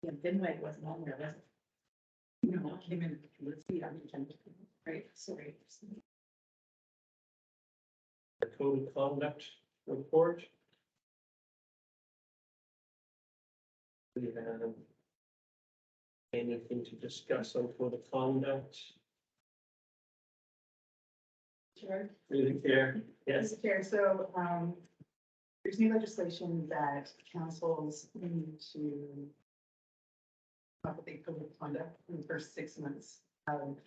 Yeah, Vinway wasn't on there, was it? No, it came in, let's see, I'm Right, sorry. The code of conduct report. We have anything to discuss on code of conduct? Sure. Really care? Yes. Mr. Chair, so, there's new legislation that councils need to update code of conduct in the first 6 months of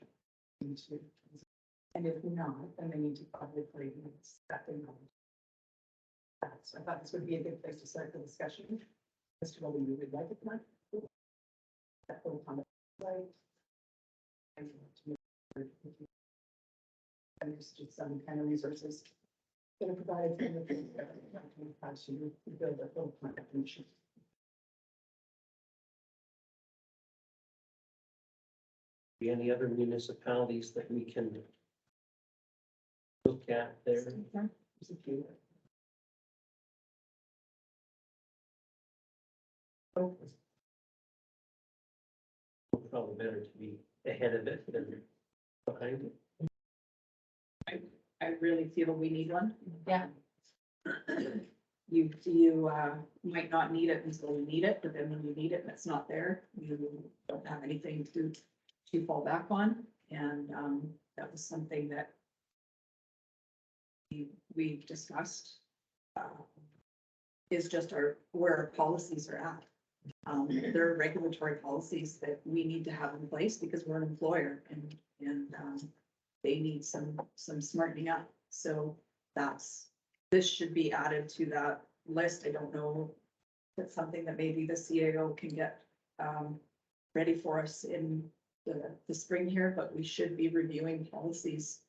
into. And if not, then they need to publicly step in on that. So I thought this would be a good place to start the discussion as to whether you would like it or not. That code of conduct, right? And there's just some kind of resources that are provided for the to build a full plan definition. Any other municipalities that we can look at there? There's a few. Probably better to be ahead of it than behind it. I really feel we need one. Yeah. You might not need it until you need it, but then when you need it and it's not there, you don't have anything to fall back on. And, that was something that we've discussed, is just where our policies are at. There are regulatory policies that we need to have in place because we're an employer and they need some smartening up. So this should be added to that list. I don't know if it's something that maybe the CAO can get, ready for us in the spring here, but we should be reviewing policies.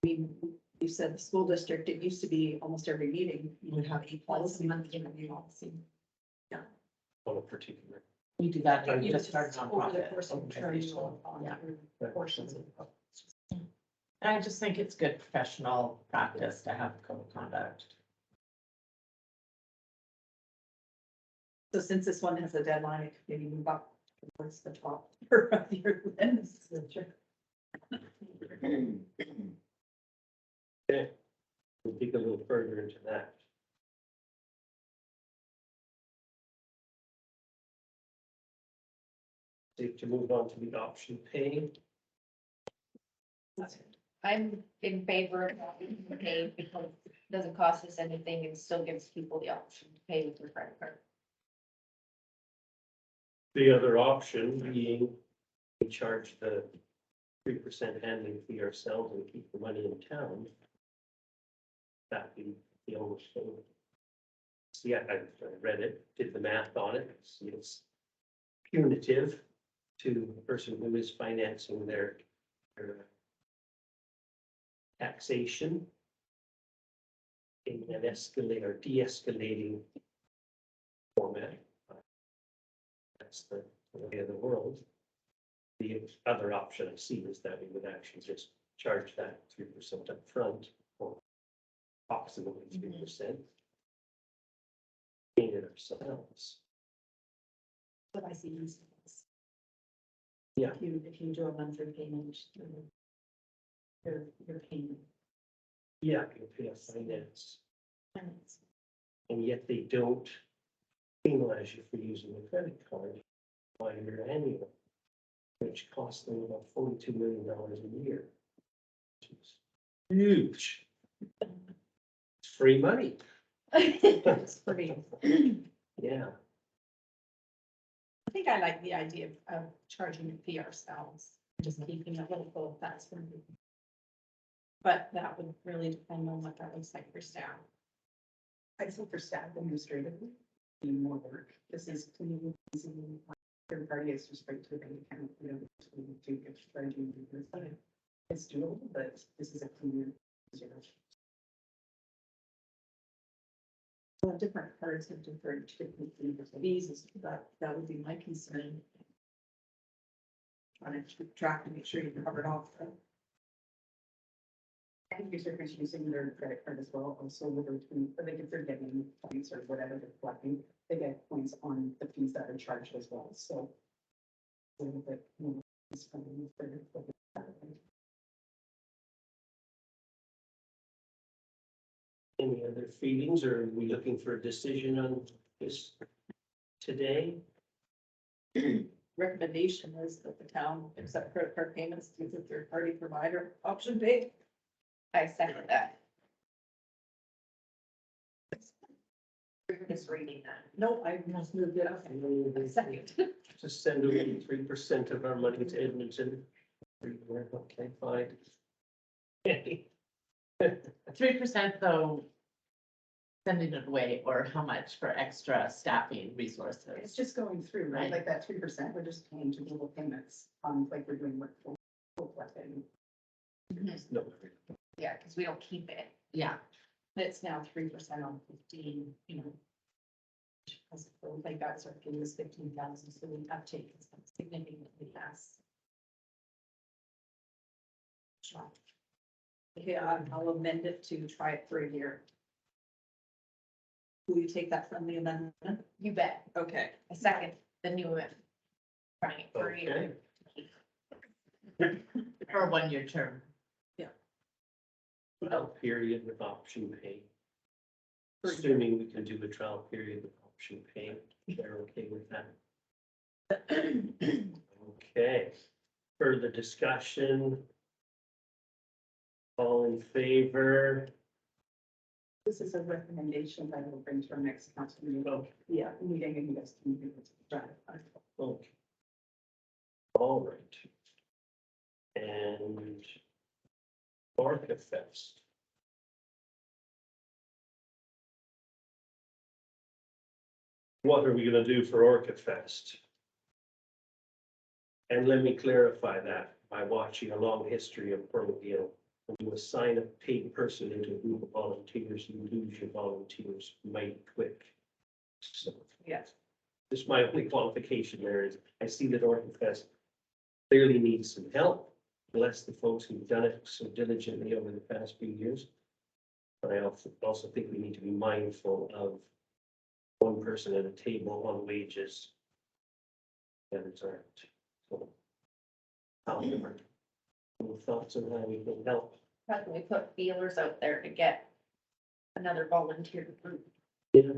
I mean, you said the school district, it used to be almost every meeting, you would have a policy. Policy. On a particular. We do that, Yeah, we You just just start over the nonprofit. course of the term, you will Yeah. portions of. And I just think it's good professional practice to have code of conduct. So since this one has a deadline, it could maybe move up towards the top of your list. Okay, we'll dig a little further into that. Safe to move on to the option pay. I'm in favor of having to pay because it doesn't cost us anything and still gives people the option to pay with their credit card. The other option being we charge the 3% handling fee ourselves and keep the money in town. That'd be the only thing. So yeah, I read it, did the math on it, it's punitive to the person who is financing their taxation in an escalate or de-escalating format. That's the way of the world. The other option I see is that we would actually just charge that 3% up front, or approximately 3%. Paying it ourselves. What I see is. Yeah. If you do a monthly payment, you're paying. Yeah, you pay a finance, and yet they don't penalize you for using a credit card by your annual, which costs them about $42 million a year. Which is huge. It's free money. It's pretty. Yeah, I think I like the idea of charging a fee ourselves, just keeping a little full, that's for me. But that would really depend on what that looks like for staff. I think for staff administratively, be more work. This is clean, easy, third party is just right to the bank account, you know, to get charging. It's doable, but this is a cleaner. Easier. Well, different cards have different fees, that would be my concern. Trying to keep track and make sure you cover it off. I think users using their credit card as well, also with between, like if they're getting points or whatever they're collecting, they get points on the fees that are charged as well, so. A little bit more. any other feelings, or are we looking for a decision on this today? Recommendation is that the town accept credit card payments through the third party provider option pay. I second that. We're just reading that. No, I just moved it up. Second. Just send over 3% of our money to Edmonton. Okay, fine. 3% though, sending it away, or how much for extra staffing resources? It's just going through, right? Right. Like that 3%, we're just paying to global payments, like we're doing work for. Collecting. No, Yeah, because we don't keep it. Yeah, It's now 3% on 15, you know. Because like that's our fee is 15,000, so the uptake is significantly less. Okay, I'll amend it to try it for a year. Will you take that friendly amendment? You bet. Okay. I second the new one. Right, for a year. okay. for a 1-year term. trial period with option pay. Assuming we can do a trial period with option pay, they're okay with that. Okay, further discussion? All in favor? This is a recommendation that will bring to our next council meeting. Oh, Yeah, meeting and you guys can do it. okay. All right. And Orca Fest. What are we gonna do for Orca Fest? And let me clarify that by watching a long history of Permaville. When you assign a paid person into a group of volunteers, you lose your volunteers mighty quick. So, Yes. just my only qualification there is, I see that Orca Fest clearly needs some help. Bless the folks who've done it so diligently over the past few years. But I also think we need to be mindful of one person at a table on wages. That is aren't. So, however, any thoughts on how we can help? How can we put feelers out there to get another volunteer group? Yeah.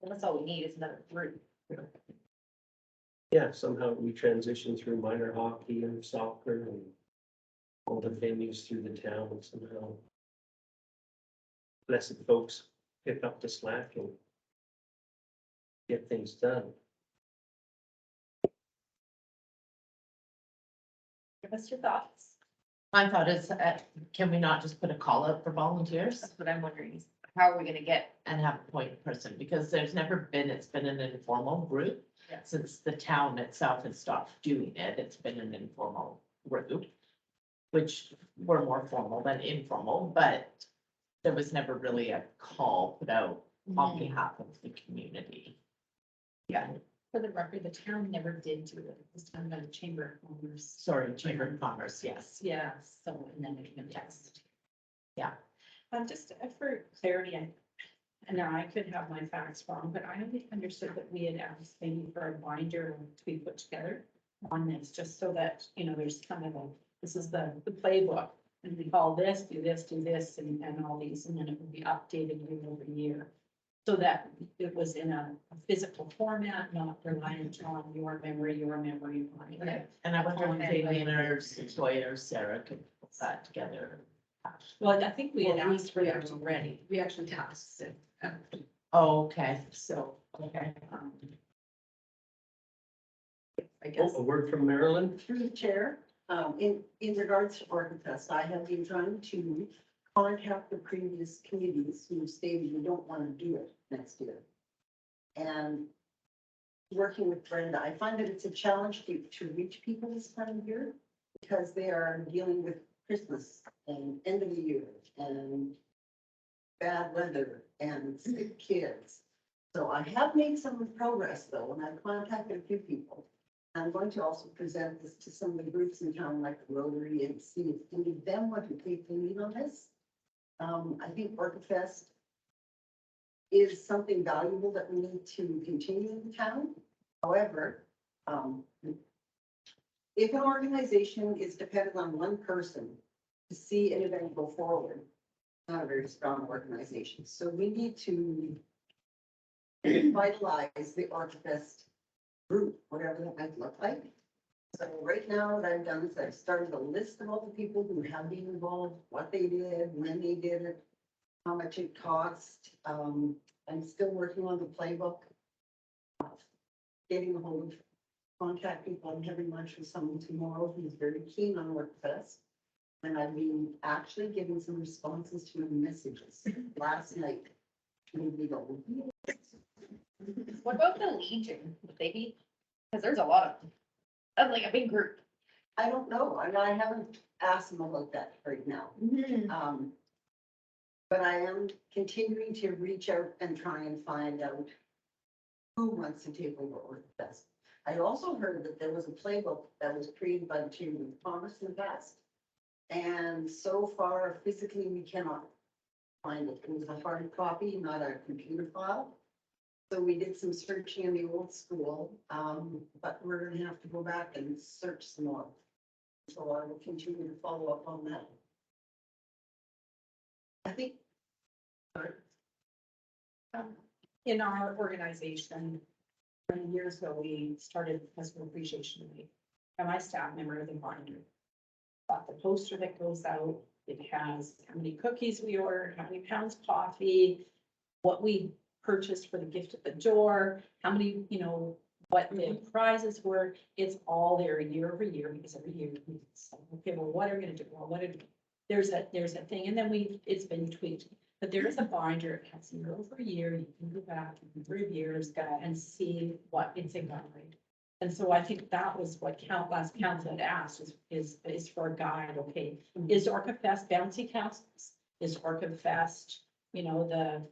That's all we need is another group. Yeah, somehow we transition through minor hockey and soccer and all the venues through the town and somehow blessed folks pick up the slack and get things done. Give us your thoughts. My thought is, can we not just put a call out for volunteers That's what I'm wondering is how are we gonna get? and have a point person? Because there's never been, it's been an informal group. Yeah. Since the town itself has stopped doing it, it's been an informal group. Which were more formal than informal, but there was never really a call put out on behalf of the community. Yeah, for the record, the town never did do it. This time by the Chamber of Commerce. Sorry, Chamber of Commerce, yes. Yeah, so, and then it came text. Yeah. Just for clarity, and now I could have my facts wrong, but I only understood that we had asked maybe for a binder to be put together on this, just so that, you know, there's kind of a, this is the playbook. And we call this, do this, and all these, and then it would be updated year over year. So that it was in a physical format, not reliant on your memory. And I wonder if Damien or Toya or Sarah could put that together. Well, I think we had Well, asked for that already. We actually tasked it. Oh, okay, So, okay. I Oh, guess. a word from Marilyn? Through the chair, in regards to Orca Fest, I have been trying to contact the previous committees who stated we don't want to do it next year. And working with Brenda, I find that it's a challenge to reach people this time of year because they are dealing with Christmas and end of the year and bad weather and sick kids. So I have made some progress though, and I've contacted a few people. I'm going to also present this to some of the groups in town like Rotary and see if any of them want to take the lead on this. I think Orca Fest is something valuable that we need to continue in the town. However, if an organization is dependent on one person to see an event go forward, not a very strong organization. So we need to revitalize the Orca Fest group, whatever that might look like. So right now what I've done is I've started a list of all the people who have been involved, what they did, when they did it, how much it cost. I'm still working on the playbook. Getting a hold of contact people. I'm having lunch with someone tomorrow who's very keen on Orca Fest. And I've been actually giving some responses to messages last night. Maybe go, What about the Legion? Would they be? Because there's a lot of, that's like a big group. I don't know, and I haven't asked them about that right now. But I am continuing to reach out and try and find out who wants to take over Orca Fest. I also heard that there was a playbook that was created by the Chamber of Commerce in the past. And so far physically, we cannot find it. It was a hard copy, not a computer file. So we did some searching in the old school, but we're gonna have to go back and search some more. So I will continue to follow up on that. I think. In our organization, many years ago, we started customer appreciation week. And my staff member, the binder. Got the poster that goes out, it has how many cookies we ordered, how many pounds of coffee, what we purchased for the gift at the door, how many, what the prizes were. It's all there year over year, because every year, we say, okay, well, what are we gonna do? Well, there's a thing, and then it's been tweaked. But there is a binder, it has year over year, you can go back for years and see what it's in guide. And so I think that was what last council had asked is for a guide, okay? Is Orca Fest bouncy castles? Is Orca Fest, the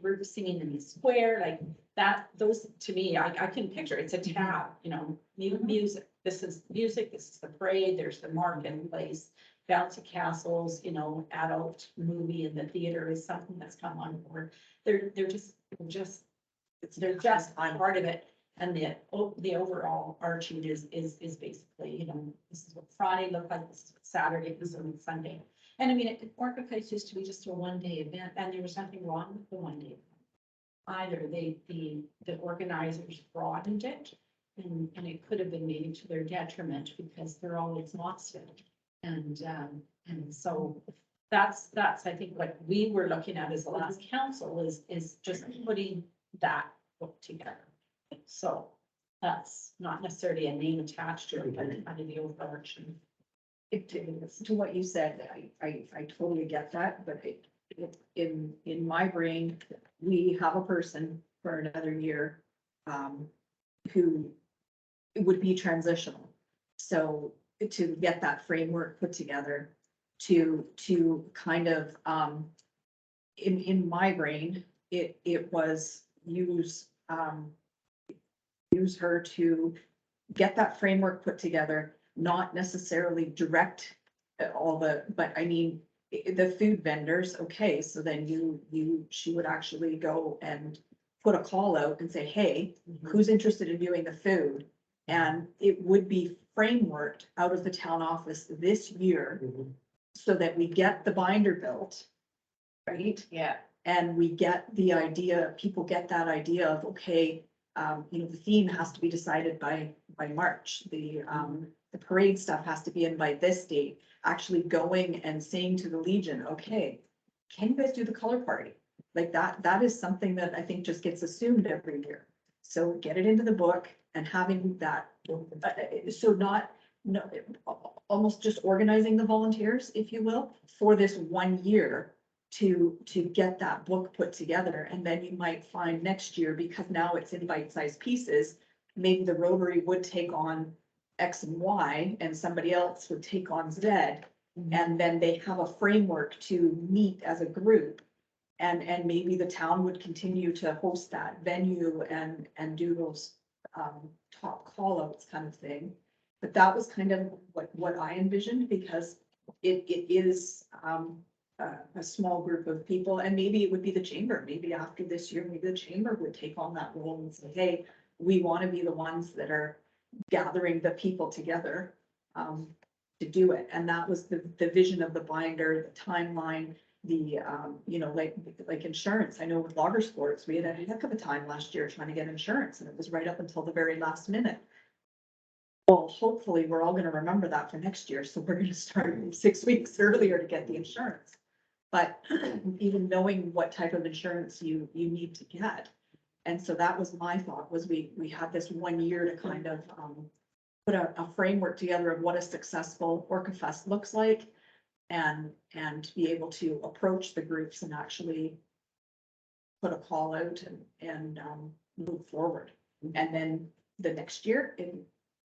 group singing in the square, like that, those, to me, I can picture, it's a tab, music, this is music, this is the parade, there's the marketplace. Bouncy castles, adult movie in the theater is something that's come on board. They're just part of it. And the overall arching is basically, this is what Friday looked like, this is what Saturday, this is what Sunday. And I mean, Orca Fest used to be just a 1-day event, and there was nothing wrong with the 1-day event. Either the organizers broadened it, and it could have been maybe to their detriment because they're always lost it. And so that's, I think, what we were looking at as the last council is just putting that book together. So that's not necessarily a name attached to it, but kind of the overarching. To what you said, I totally get that, but in my brain, we have a person for another year, who would be transitional. So to get that framework put together, to kind of, in my brain, it was use her to get that framework put together, not necessarily direct but I mean, the food vendors, okay, so then she would actually go and put a call out and say, hey, who's interested in doing the food? And it would be frameworked out of the town office this year so that we get the binder built, right? Yeah. And we get the idea, people get that idea of, okay, the theme has to be decided by March. The parade stuff has to be in by this date. Actually going and saying to the Legion, okay, can you guys do the color party? Like that is something that I think just gets assumed every year. So get it into the book and having that, almost just organizing the volunteers, if you will, for this 1 year to get that book put together. And then you might find next year, because now it's in bite-sized pieces, maybe the Rotary would take on X and Y and somebody else would take on Z. And then they have a framework to meet as a group. And maybe the town would continue to host that venue and do those top call outs kind of thing. But that was kind of what I envisioned, because it is a small group of people, and maybe it would be the chamber. Maybe after this year, maybe the chamber would take on that role and say, hey, we want to be the ones that are gathering the people together to do it. And that was the vision of the binder, the timeline, the like insurance. I know with Logger Sports, we had a heck of a time last year trying to get insurance, and it was right up until the very last minute. Well, hopefully we're all going to remember that for next year. So we're going to start 6 weeks earlier to get the insurance. But even knowing what type of insurance you need to get. And so that was my thought, was we had this 1 year to kind of put a framework together of what a successful Orca Fest looks like, and be able to approach the groups and actually put a call out and move forward. And then the next year,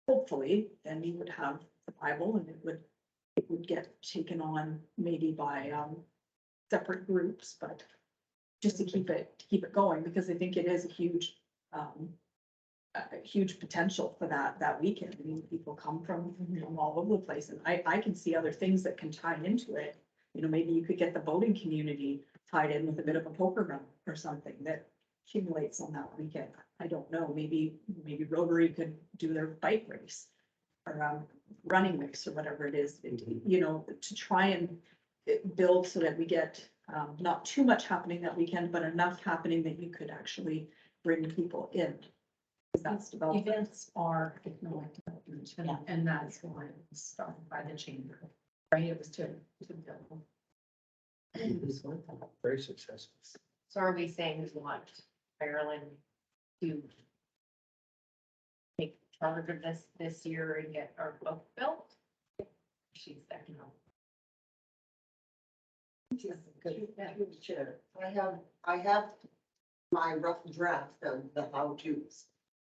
hopefully, then we would have the Bible, and it would get taken on maybe by separate groups, but just to keep it going, because I think it is a huge potential for that weekend. I mean, people come from all over the place, and I can see other things that can tie into it. Maybe you could get the boating community tied in with a bit of a poker run or something that accumulates on that weekend. I don't know, maybe Rotary could do their bike race or running mix or whatever it is, to try and build so that we get, not too much happening that weekend, but enough happening that you could actually bring people in. 'Cause that's development. Events are economic development, and that's why it was started by the chamber. Right, it was to build. Very successful. So are we saying we want Marilyn to take charge of this year and get our book built? She's second. Chair, I have my rough draft of the how-tos.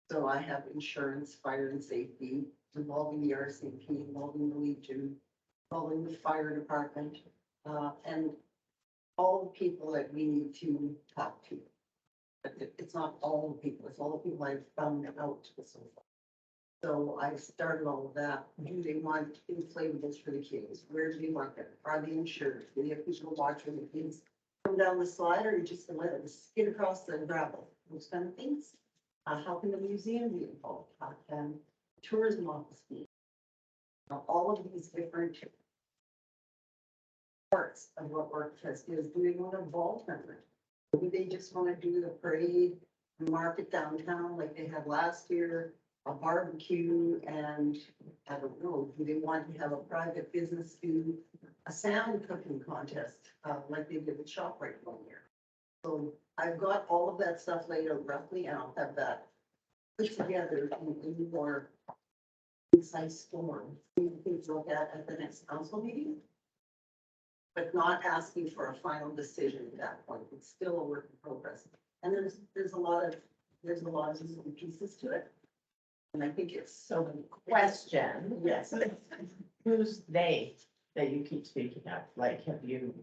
So I have insurance, fire and safety, involving the RCMP, involving the Legion, involving the fire department, and all the people that we need to talk to. But it's not all the people, it's all the people I've found out so far. So I started all of that. Do they want inflatables for the kids? Where do they want them? Are they insured? Do they have people watching the kids come down the slide, or you just gonna let them skid across the gravel? Those kind of things. How can the museum be involved? How can tourism office be? All of these different parts of what Orcfest is, do they want to involve them? Do they just want to do the parade, market downtown like they had last year, a barbecue, and I don't know, do they want to have a private business do a salmon cooking contest, like they did with ShopRite one year? So I've got all of that stuff laid out roughly, and I'll have that put together in more concise form. We can look at the next council meeting. But not asking for a final decision at that point. It's still a work in progress. And there's a lot of moving pieces to it. And I think it's So question, yes. who's they that you keep speaking of? Like, have you?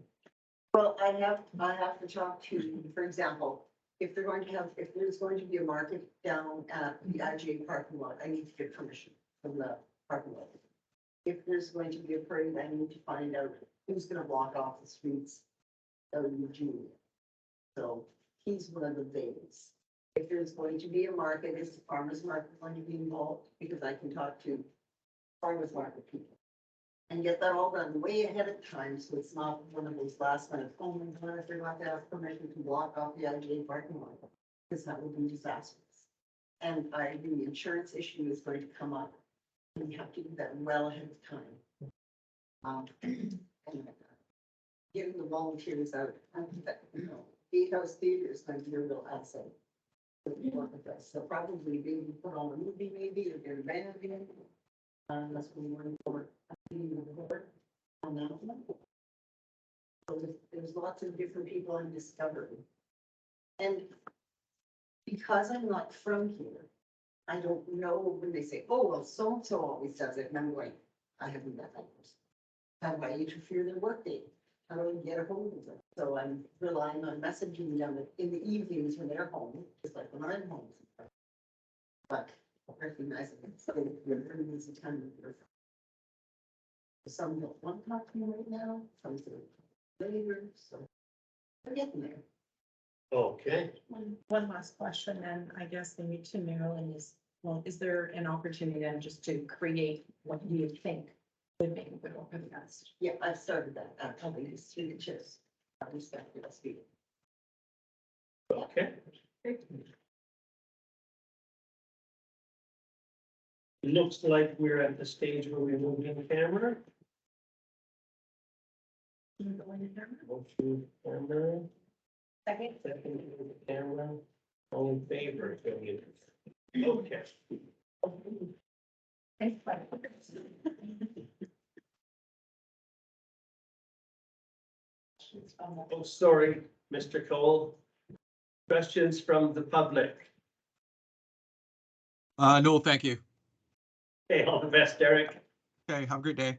Well, I have to talk to, for example, if there's going to be a market down at the IGA parking lot, I need to get permission from the parking lot. If there's going to be a parade, I need to find out who's gonna block off the streets of Eugene. So he's one of the things. If there's going to be a market, is the farmer's market going to be involved? Because I can talk to farmer's market people. And get that all done way ahead of time, so it's not one of those last minute, oh my God, I forgot to ask permission to block off the IGA parking lot. Because that would be disastrous. And the insurance issue is going to come up. And you have to do that well ahead of time. And getting the volunteers out, Gatehouse Theater is going to be a real asset. So probably maybe put on a movie, maybe, or get a band in. That's what we want for on that one. So there's lots of different people I'm discovering. And because I'm not from here, I don't know when they say, oh, well, so-and-so always does it, and I'm going, I haven't met that person. How do I interfere their workday? How do I get a hold of them? So I'm relying on messaging them in the evenings when they're home, just like when I'm home. But recognizing it's a time of year. Some don't want to talk to me right now, some do later, so we're getting there. Okay, One last question, and I guess maybe to Marilyn is, well, is there an opportunity then just to create what you think would make a good Orcfest? Yeah, I've started that actually, it's through the chairs. I respect it, speak. okay. Looks like we're at the stage where we move in camera. Motion camera, Second. second to the camera, all in favor of going in. Okay. Thanks, bye. Oh, sorry, Mr. Cole. Questions from the public? No, thank you. Okay, all the best, Derek. Okay, have a great day.